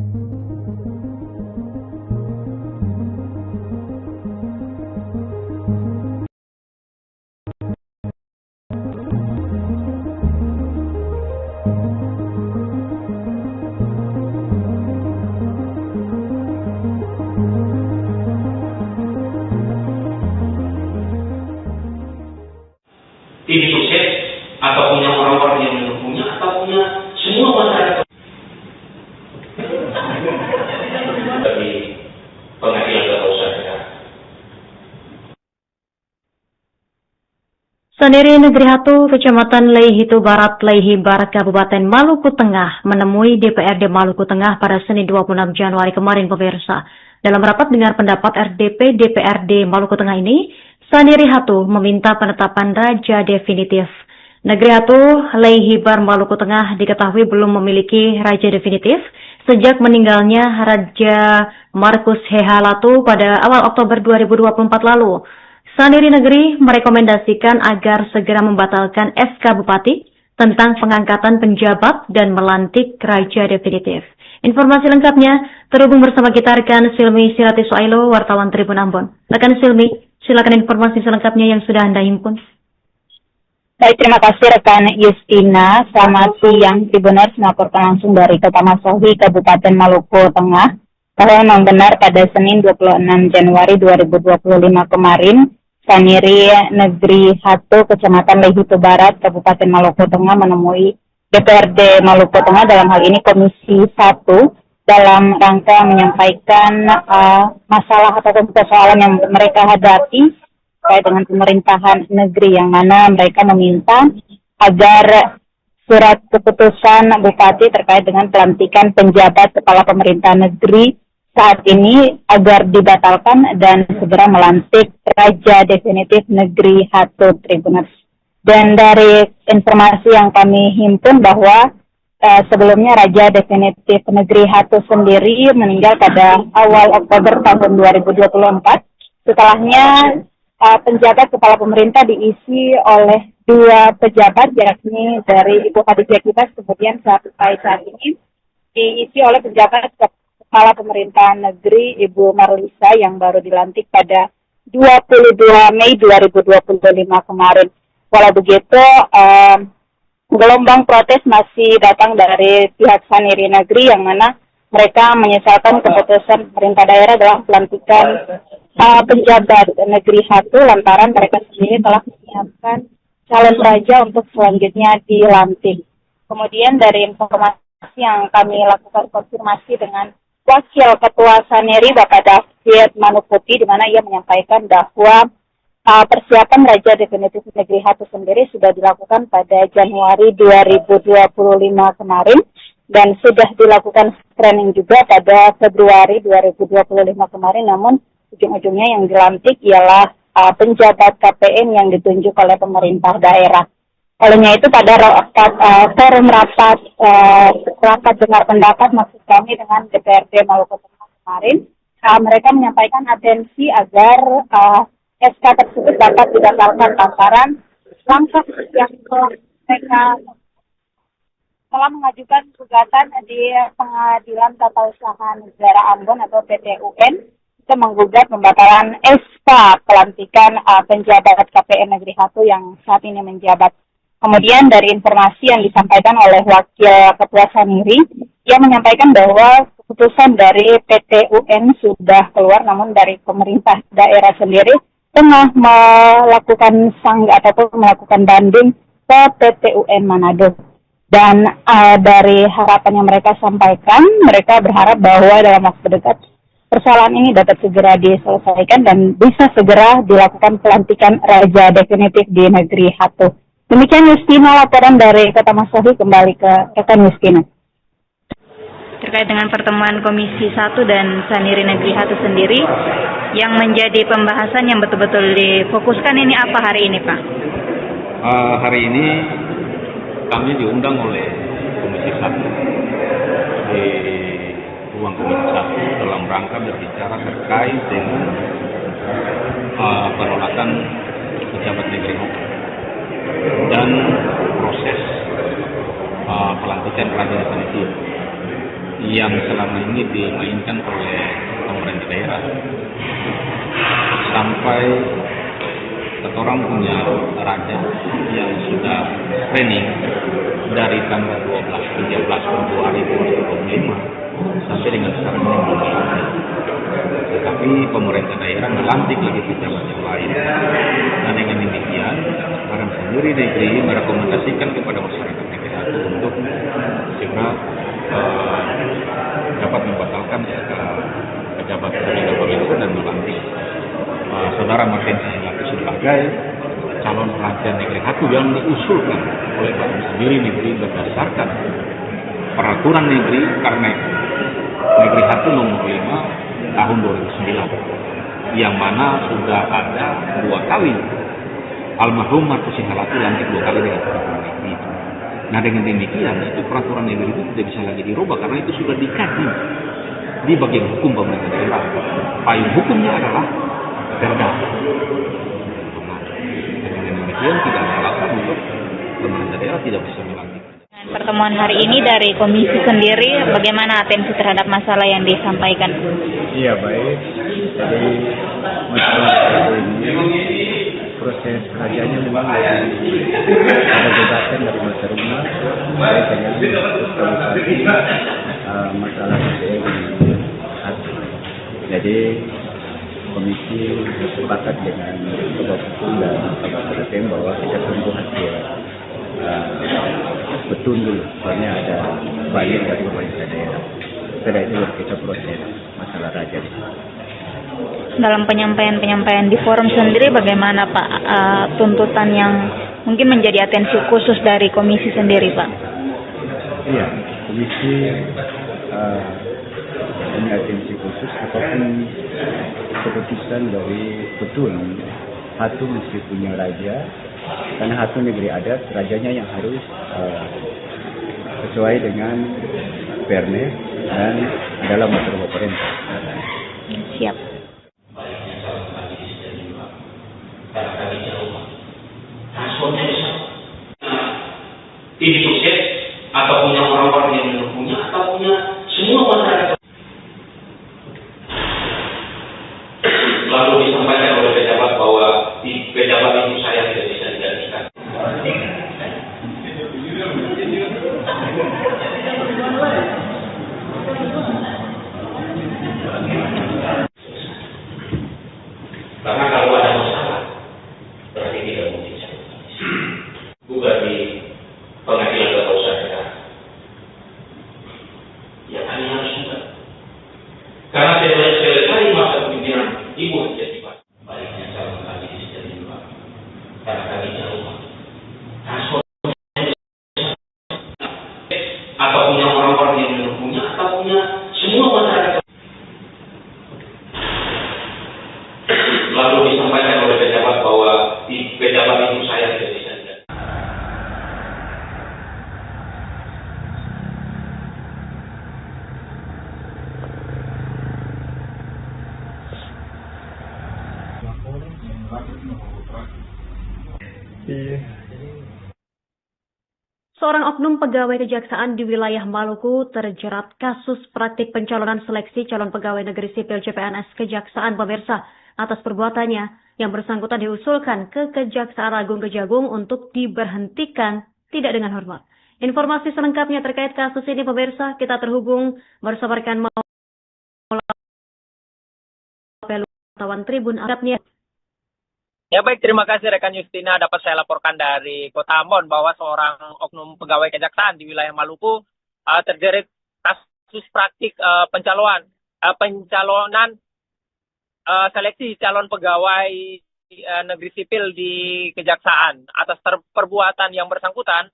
Tim sukses atau punya orang-orang yang mendukungnya atau punya semua masyarakat bagi pengadilan tata usaha negara. Sendiri Negeri Hatu, Kecamatan Leihitu Barat, Leihi Barat, Kabupaten Maluku Tengah menemui DPRD Maluku Tengah pada Senin 26 Januari kemarin, pemirsa. Dalam rapat dengar pendapat RDP DPRD Maluku Tengah ini, Sendiri Hatu meminta penetapan raja definitif. Negeri Hatu, Leihi Barat, Maluku Tengah diketahui belum memiliki raja definitif sejak meninggalnya Raja Markus Hehalatu pada awal Oktober 2024 lalu. Sendiri Negeri merekomendasikan agar segera membatalkan SK Bupati tentang pengangkatan penjabat dan melantik raja definitif. Informasi lengkapnya terhubung bersama kita rekan Silmi Sirati Soailo, wartawan Tribun Ambon. Rekan Silmi, silakan informasi selengkapnya yang sudah Anda himpun. Baik, terima kasih rekan Justina. Selamat siang, Tribuners melaporkan langsung dari Kota Masohi, Kabupaten Maluku Tengah, bahwa memang benar pada Senin 26 Januari 2025 kemarin, Sendiri Negeri Hatu, Kecamatan Leihitu Barat, Kabupaten Maluku Tengah menemui DPRD Maluku Tengah, dalam hal ini Komisi 1, dalam rangka menyampaikan masalah ataupun persoalan yang mereka hadapi terkait dengan pemerintahan negeri, yang mana mereka meminta agar surat keputusan Bupati terkait dengan pelantikan penjabat kepala pemerintahan negeri saat ini agar dibatalkan dan segera melantik raja definitif Negeri Hatu, Tribuners. Dan dari informasi yang kami himpun bahwa sebelumnya Raja Definitif Negeri Hatu sendiri meninggal pada awal Oktober tahun 2024. Setelahnya penjabat kepala pemerintah diisi oleh 2 pejabat, yakni dari Ibu Khadijah Kibas, kemudian sampai saat ini diisi oleh penjabat kepala pemerintahan negeri Ibu Marlisa yang baru dilantik pada 22 Mei 2025 kemarin. Walau begitu, gelombang protes masih datang dari pihak Sendiri Negeri, yang mana mereka menyesalkan keputusan pemerintah daerah dalam pelantikan penjabat Negeri Hatu lantaran mereka sendiri telah menyiapkan calon raja untuk selanjutnya dilantik. Kemudian dari informasi yang kami lakukan konfirmasi dengan Wakil Ketua Sendiri Bapak David Manuputi, di mana ia menyampaikan bahwa persiapan Raja Definitif Negeri Hatu sendiri sudah dilakukan pada Januari 2025 kemarin dan sudah dilakukan screening juga pada Februari 2025 kemarin, namun ujung-ujungnya yang dilantik ialah penjabat KPN yang ditunjuk oleh pemerintah daerah. Olehnya itu pada forum rapat dengar pendapat maksud kami dengan DPRD Maluku Tengah kemarin, mereka menyampaikan atensi agar SK tersebut dapat dibatalkan lantaran langkah yang mereka telah mengajukan gugatan di Pengadilan Tata Usaha Negara Ambon atau PT-UN itu menggugat pembatalan SK pelantikan penjabat KPN Negeri Hatu yang saat ini menjabat. Kemudian dari informasi yang disampaikan oleh Wakil Ketua Sendiri, ia menyampaikan bahwa keputusan dari PT-UN sudah keluar, namun dari pemerintah daerah sendiri tengah melakukan ataupun melakukan banding ke PT-UN Manado. Dan dari harapan yang mereka sampaikan, mereka berharap bahwa dalam waktu dekat persoalan ini dapat segera diselesaikan dan bisa segera dilakukan pelantikan raja definitif di negeri Hatu. Demikian Justina laporan dari Kota Masahi, kembali ke rekan Justina. Terkait dengan pertemuan Komisi 1 dan Saniri Negeri Hatu sendiri, yang menjadi pembahasan yang betul-betul difokuskan ini apa hari ini, Pak? Hari ini kami diundang oleh Komisi 1 di ruang Komisi 1 dalam rangka berbicara terkait dengan penolakan pejabat negeri Hatu dan proses pelantikan raja definitif yang selama ini dimainkan oleh pemerintah daerah. Sampai orang punya raja yang sudah training dari tanggal 12-13 Februari 2025 sampai dengan sekarang ini belum dilantik. Tetapi pemerintah daerah melantik lagi pejabat yang lain. Dan dengan demikian, Badan Sendiri Negeri merekomendasikan kepada masyarakat negeri Hatu untuk segera dapat membatalkan pejabat terpilih pemilu dan melantik Saudara Martin Sisilaki sebagai calon raja negeri Hatu yang diusulkan oleh Badan Sendiri Negeri berdasarkan peraturan negeri karena negeri Hatu nomor 5 tahun 2009 yang mana sudah ada 2 kali almarhum Martin Sisilaki lantik 2 kali dengan peraturan negeri. Nah dengan demikian itu peraturan negeri itu tidak bisa lagi dirubah karena itu sudah dikaji di bagian hukum pemerintah daerah. Payung hukumnya adalah Perda. Nah, dengan demikian tidak ada alasan untuk pemerintah daerah tidak bisa melantik. Pertemuan hari ini dari komisi sendiri, bagaimana atensi terhadap masalah yang disampaikan? Iya baik, jadi masalah ini proses rajanya memang ada gugatan dari masyarakat terkait dengan sosialisasi masalah ini. Jadi komisi bersepakat dengan Ketua Hukum dan Bapak Presiden bahwa kita tunggu hasil betul dulu, soalnya ada banyak dari pemerintah daerah. Setelah itu kita proses masalah raja. Dalam penyampaian di forum sendiri bagaimana Pak tuntutan yang mungkin menjadi atensi khusus dari komisi sendiri Pak? Iya, komisi punya atensi khusus apapun keputusan dari betul Hatu mesti punya raja karena Hatu negeri adat, rajanya yang harus sesuai dengan Perda dan adalah masyarakat pemerintah. Siap. Transportnya bisa tim sukses atau punya orang-orang yang mendukungnya atau punya semua masyarakat. Lalu disampaikan oleh pejabat bahwa pejabat itu saya tidak bisa digantikan. Karena kalau ada masalah, berarti tidak mungkin saya gugat di pengadilan tata usaha negara. Ya kami harus juga. Karena selesai masa kepimpinan Ibu menjadi baliknya calon kami di sini juga. Karena kami jauh. Atau punya orang-orang yang mendukungnya atau punya semua masyarakat. Lalu disampaikan oleh pejabat bahwa pejabat itu saya tidak bisa digantikan. Seorang oknum pegawai kejaksaan di wilayah Maluku terjerat kasus praktik pencalonan seleksi calon pegawai negeri sipil CPNS Kejaksaan pemirsa. Atas perbuatannya, yang bersangkutan diusulkan ke Kejaksaan Agung Kejagung untuk diberhentikan tidak dengan hormat. Informasi selengkapnya terkait kasus ini pemirsa, kita terhubung bersama rekan wartawan Tribun Arabnya. Ya baik, terima kasih rekan Justina. Dapat saya laporkan dari Kota Ambon bahwa seorang oknum pegawai kejaksaan di wilayah Maluku terjerat kasus praktik pencalonan seleksi calon pegawai negeri sipil di kejaksaan. Atas perbuatan yang bersangkutan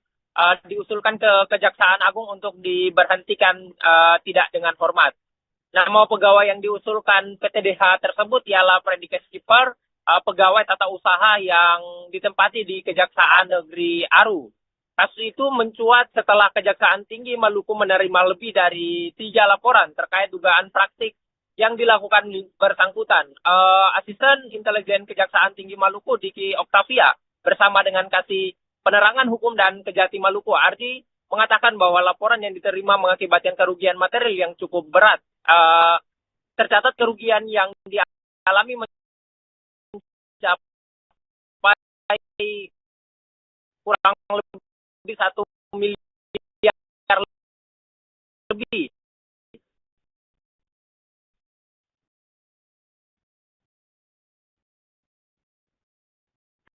diusulkan ke Kejaksaan Agung untuk diberhentikan tidak dengan hormat. Nama pegawai yang diusulkan PTDH tersebut ialah Predikat Skipper, pegawai tata usaha yang ditempati di Kejaksaan Negeri Aru. Kasus itu mencuat setelah Kejaksaan Tinggi Maluku menerima lebih dari 3 laporan terkait dugaan praktik yang dilakukan bersangkutan. Asisten Intelijen Kejaksaan Tinggi Maluku, Diki Oktavia, bersama dengan Kasih Penerangan Hukum dan Kejati Maluku, Ardi, mengatakan bahwa laporan yang diterima mengakibatkan kerugian material yang cukup berat. Tercatat kerugian yang dialami mencapai kurang lebih 1 miliar lebih.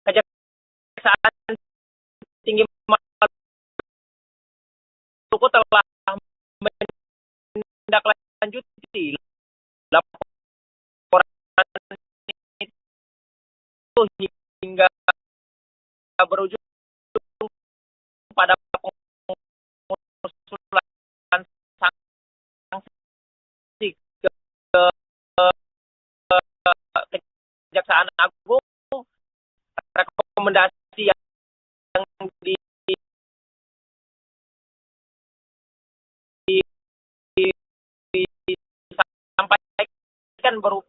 Kejaksaan Tinggi Maluku telah menindaklanjuti laporan itu hingga berujung pada pengusulan sanksi ke Kejaksaan Agung. Rekomendasi yang disampaikan berupa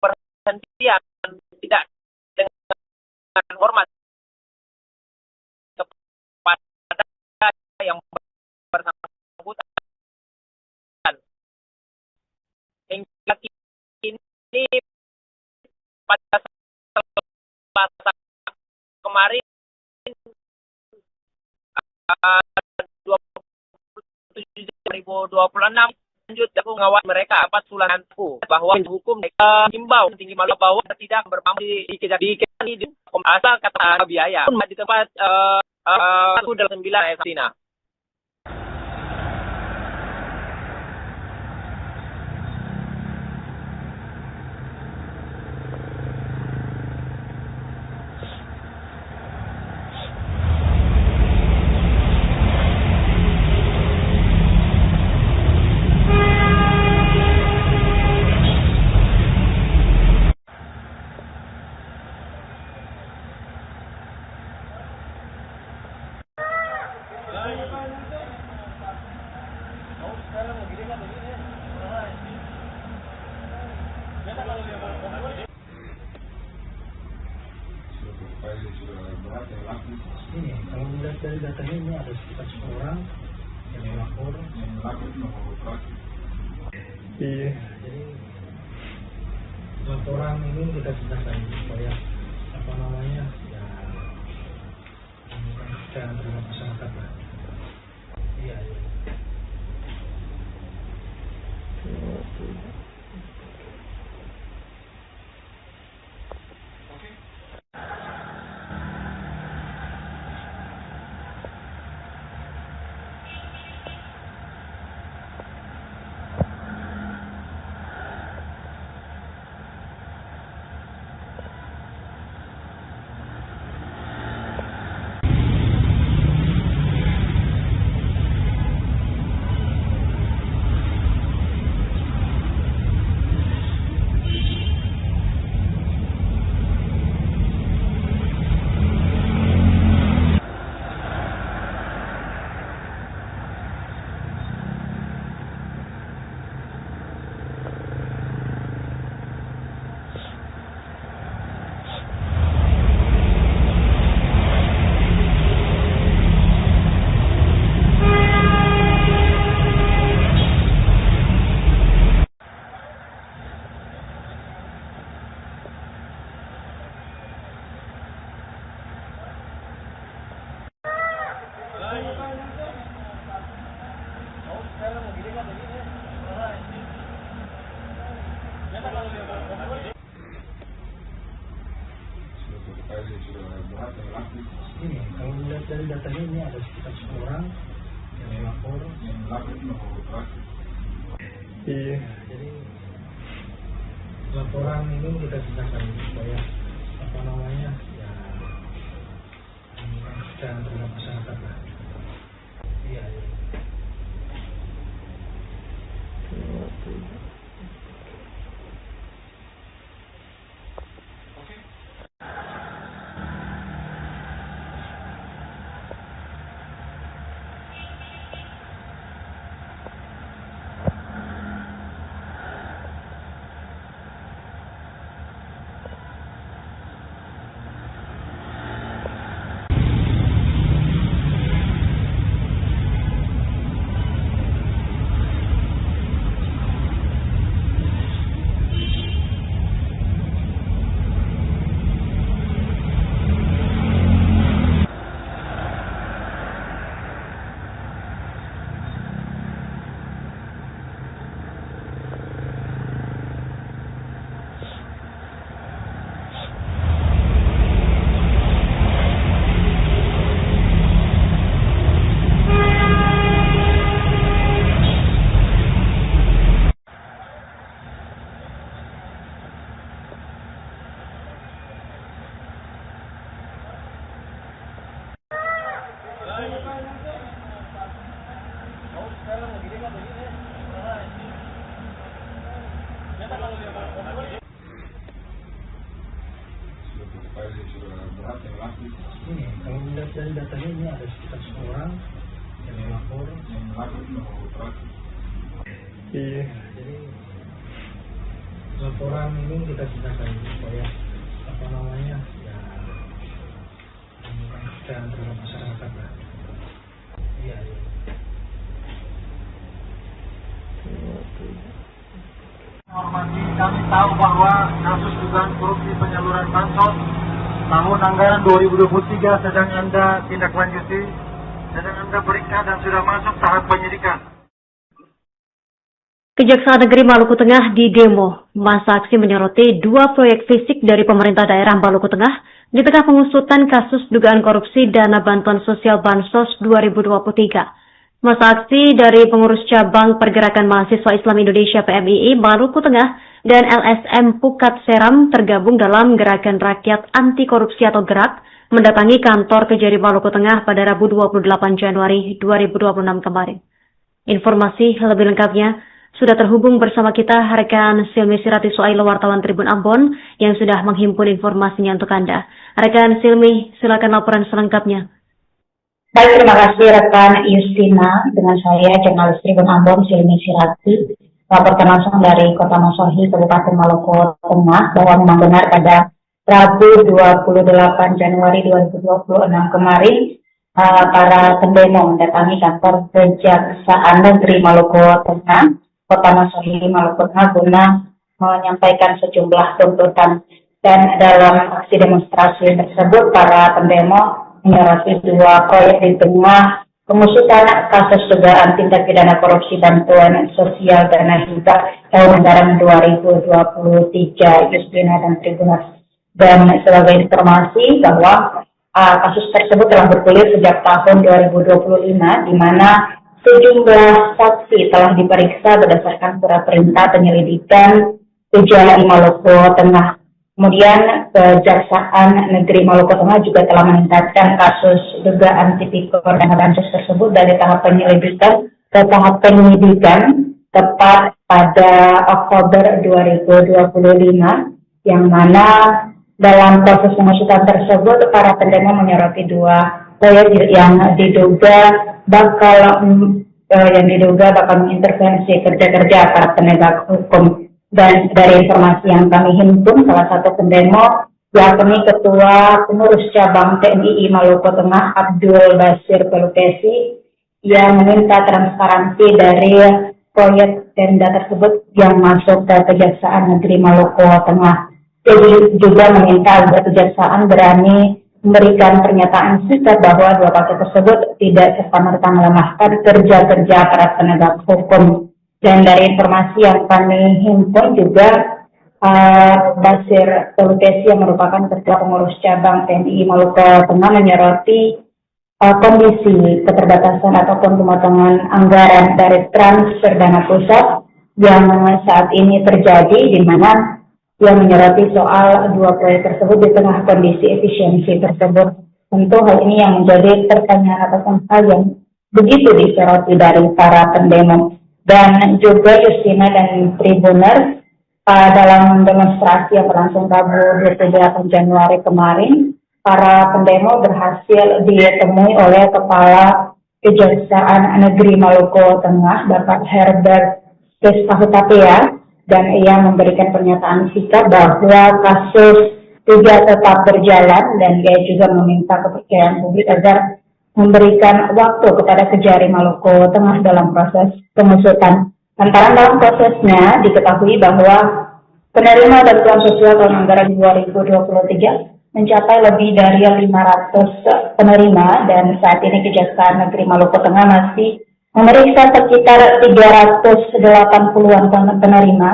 pemberhentian tidak dengan hormat kepada yang bersangkutan. Hingga kini pada Selasa kemarin 27.2026 lanjut mengawal mereka dapat sulananku bahwa hukum himbau Tinggi Maluku bahwa tidak berpamri di Kejaksaan di asal kata biaya di tempat 189 Estina. Ini kalau melihat dari datanya ini ada sekitar 10 orang yang melapor. Iya. Jadi laporan ini kita selesai supaya apa namanya ya secara terhadap masyarakat lah. Iya. Ini kalau melihat dari datanya ini ada sekitar 10 orang yang melapor. Iya. Jadi laporan ini kita tindakan supaya apa namanya ya dan terhadap masyarakat lah. Iya. Ini kalau melihat dari datanya ini ada sekitar 10 orang yang melapor. Iya. Jadi laporan ini kita tindakan supaya apa namanya ya dan terhadap masyarakat lah. Iya. Hormati, kami tahu bahwa kasus dugaan korupsi penyaluran bansos tahun anggaran 2023 sedang Anda tindak lanjuti, sedang Anda periksa dan sudah masuk tahap penyidikan. Kejaksaan Negeri Maluku Tengah di demo. Masa aksi menyoroti 2 proyek fisik dari pemerintah daerah Maluku Tengah di tengah pengusutan kasus dugaan korupsi dana bantuan sosial Bansos 2023. Masa aksi dari pengurus cabang Pergerakan Mahasiswa Islam Indonesia PMII Maluku Tengah dan LSM Pukat Seram tergabung dalam Gerakan Rakyat Anti Korupsi atau GERAK mendatangi kantor Kejari Maluku Tengah pada Rabu 28 Januari 2026 kemarin. Informasi lebih lengkapnya sudah terhubung bersama kita rekan Silmi Sirati Suailo wartawan Tribun Ambon yang sudah menghimpun informasinya untuk Anda. Rekan Silmi, silakan laporan selengkapnya. Baik, terima kasih rekan Justina. Dengan saya, jurnalis Tribun Ambon, Silmi Sirati, laporkan langsung dari Kota Masohi, Kabupaten Maluku Tengah, bahwa memang benar pada Rabu 28 Januari 2026 kemarin, para pendemo mendatangi kantor Kejaksaan Negeri Maluku Tengah, Kota Masohi, Maluku Tengah, guna menyampaikan sejumlah tuntutan. Dan dalam aksi demonstrasi tersebut, para pendemo menyoroti 2 proyek di tengah pengusutan kasus dugaan tindak pidana korupsi bantuan sosial dana hibah tahun anggaran 2023 Justina dan Tribunas. Dan sebagai informasi bahwa kasus tersebut telah bergulir sejak tahun 2025, di mana sejumlah saksi telah diperiksa berdasarkan surat perintah penyelidikan Kejari Maluku Tengah. Kemudian Kejaksaan Negeri Maluku Tengah juga telah meningkatkan kasus dugaan tipikor dana bansos tersebut dari tahap penyelidikan ke tahap penyidikan tepat pada Oktober 2025, yang mana dalam proses pengusutan tersebut para pendemo menyoroti 2 proyek yang diduga bakal mengintervensi kerja-kerja aparat penegak hukum. Dan dari informasi yang kami himpun, salah satu pendemo yakni Ketua Pengurus Cabang PMII Maluku Tengah Abdul Basir Pelukesi yang meminta transparansi dari proyek tenda tersebut yang masuk ke Kejaksaan Negeri Maluku Tengah. Jadi juga meminta agar Kejaksaan berani memberikan pernyataan sikap bahwa 2 proyek tersebut tidak serta-merta melemahkan kerja-kerja aparat penegak hukum. Dan dari informasi yang kami himpun juga Basir Tolutesi yang merupakan Ketua Pengurus Cabang TNI Maluku Tengah menyoroti kondisi keterbatasan ataupun pemotongan anggaran dari transfer dana pusat yang saat ini terjadi, di mana yang menyoroti soal dua proyek tersebut di tengah kondisi efisiensi tersebut. Tentu hal ini yang menjadi pertanyaan ataupun hal yang begitu disoroti dari para pendemo. Dan juga Justina dan Tribuners dalam demonstrasi yang berlangsung Rabu 28 Januari kemarin, para pendemo berhasil ditemui oleh Kepala Kejaksaan Negeri Maluku Tengah, Bapak Herbert Kestahutapea, dan ia memberikan pernyataan sikap bahwa kasus tidak tetap berjalan, dan ia juga meminta kepercayaan publik agar memberikan waktu kepada Kejari Maluku Tengah dalam proses pengusutan. Lantaran dalam prosesnya diketahui bahwa penerima bantuan sosial tahun anggaran 2023 mencapai lebih dari 500 penerima, dan saat ini Kejaksaan Negeri Maluku Tengah masih memeriksa sekitar 380-an penerima,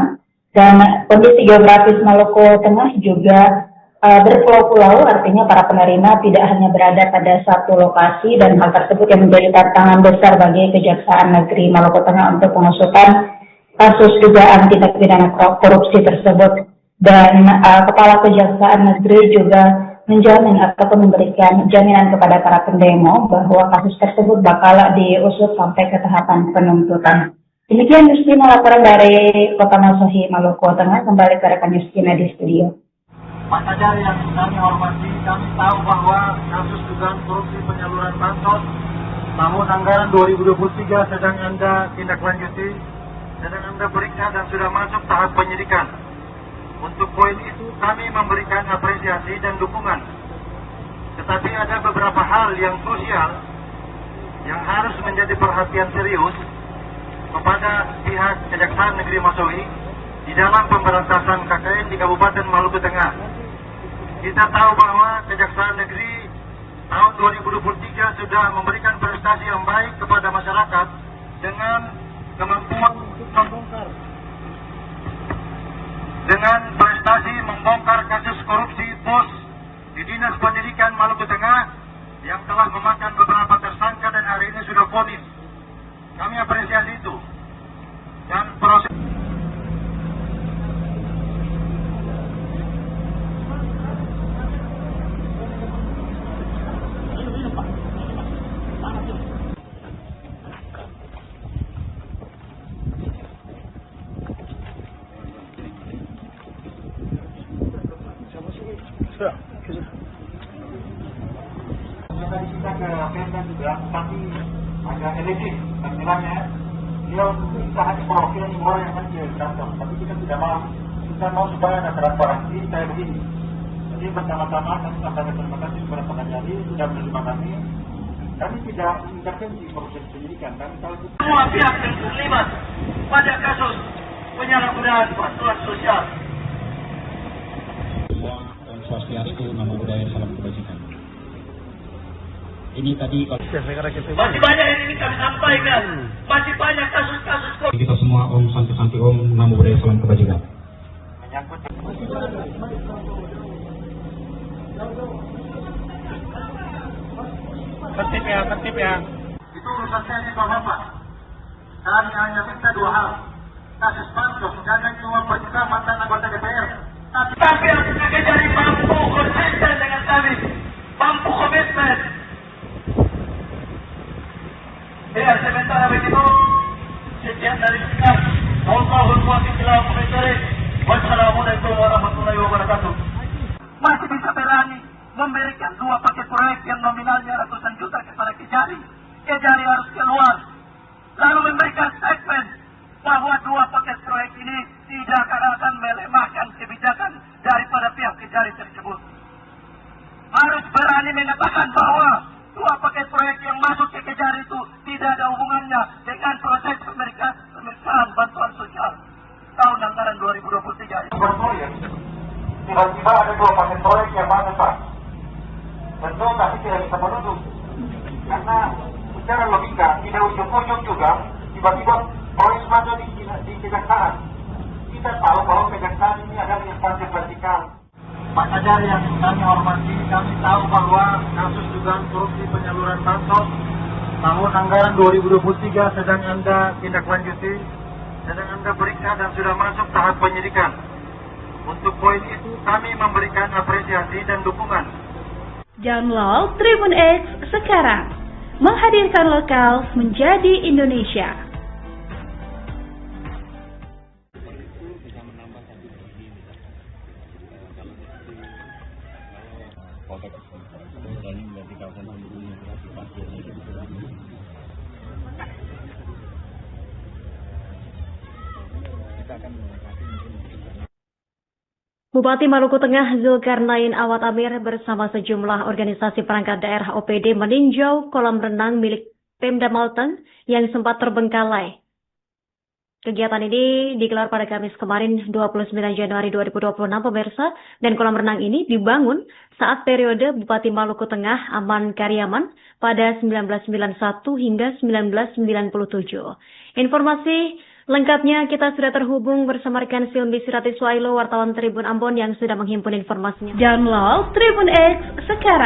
dan kondisi geografis Maluku Tengah juga berpulau-pulau, artinya para penerima tidak hanya berada pada satu lokasi, dan hal tersebut yang menjadi tantangan besar bagi Kejaksaan Negeri Maluku Tengah untuk pengusutan kasus dugaan tindak pidana korupsi tersebut. Dan Kepala Kejaksaan Negeri juga menjamin ataupun memberikan jaminan kepada para pendemo bahwa kasus tersebut bakal diusut sampai ke tahapan penuntutan. Demikian Justina laporan dari Kota Masohi, Maluku Tengah. Kembali ke rekan Justina di studio. Pak Kejari yang kami hormati, kami tahu bahwa kasus dugaan korupsi penyaluran bansos tahun anggaran 2023 sedang Anda tindak lanjuti, sedang Anda periksa dan sudah masuk tahap penyidikan. Untuk poin itu kami memberikan apresiasi dan dukungan. Tetapi ada beberapa hal yang krusial yang harus menjadi perhatian serius kepada pihak Kejaksaan Negeri Masohi di dalam pemberantasan KKN di Kabupaten Maluku Tengah. Kita tahu bahwa Kejaksaan Negeri tahun 2023 sudah memberikan prestasi yang baik kepada masyarakat dengan kemampuan membongkar, dengan prestasi membongkar kasus korupsi pos di Dinas Pendidikan Maluku Tengah yang telah memakan beberapa tersangka dan hari ini sudah vonis. Kami apresiasi itu. Dan proses kita ke Pemda juga, tapi agak elektif tampilannya. Dia kita hanya mewakili orang yang kan dia berantem, tapi kita tidak mau. Kita mau supaya ada transparansi kayak begini. Jadi bersama-sama kami sampaikan terima kasih kepada Pak Kejari sudah menerima kami. Kami tidak intervensi proses penyidikan. Kami tahu semua pihak yang terlibat pada kasus penyalahgunaan bantuan sosial. Om Swastiastu, Namo Buddhaya, salam kebajikan. Ini tadi masih banyak yang ingin kami sampaikan. Masih banyak kasus-kasus. Kita semua Om Santi Om, Namo Buddhaya, salam kebajikan. Menyangkut tertib ya. Itu urusan saya di Bapak. Kami hanya minta dua hal. Kasus bansos jangan cuma perintah mantan anggota DPR. Tapi yang Kejari mampu konsisten dengan kami, mampu komitmen. Ya, sementara begitu, sekian dari kita. Wassalamualaikum warahmatullahi wabarakatuh. Masih bisa berani memberikan dua paket proyek yang nominalnya ratusan juta kepada Kejari. Kejari harus keluar, lalu memberikan statement bahwa dua paket proyek ini tidak akan melemahkan kebijakan daripada pihak Kejari tersebut. Harus berani mengatakan bahwa dua paket proyek yang masuk ke Kejari itu tidak ada hubungannya dengan proses pemeriksaan bantuan sosial tahun anggaran 2023. Tiba-tiba ada dua paket proyek yang masuk, Pak. Tentu kami tidak bisa menuduh, karena secara logika tidak ujung-ujung juga tiba-tiba proyek masuk di kejaksaan. Kita tahu bahwa kejaksaan ini adalah pelajar yang kami hormati, kami tahu bahwa kasus dugaan korupsi penyaluran bansos tahun anggaran 2023 sedang Anda tindak lanjuti, sedang Anda periksa dan sudah masuk tahap penyidikan. Untuk poin itu kami memberikan apresiasi dan dukungan. Download Tribun X sekarang, menghadirkan lokal menjadi Indonesia. Bupati Maluku Tengah Zulkarnain Awad Amir bersama sejumlah organisasi perangkat daerah OPD meninjau kolam renang milik Pemda Malteng yang sempat terbengkalai. Kegiatan ini digelar pada Kamis kemarin 29 Januari 2026 pemirsa, dan kolam renang ini dibangun saat periode Bupati Maluku Tengah Aman Karyaman pada 1991 hingga 1997. Informasi lengkapnya kita sudah terhubung bersama rekan Silmi Siratiswailo, wartawan Tribun Ambon yang sudah menghimpun informasinya. Download Tribun X sekarang.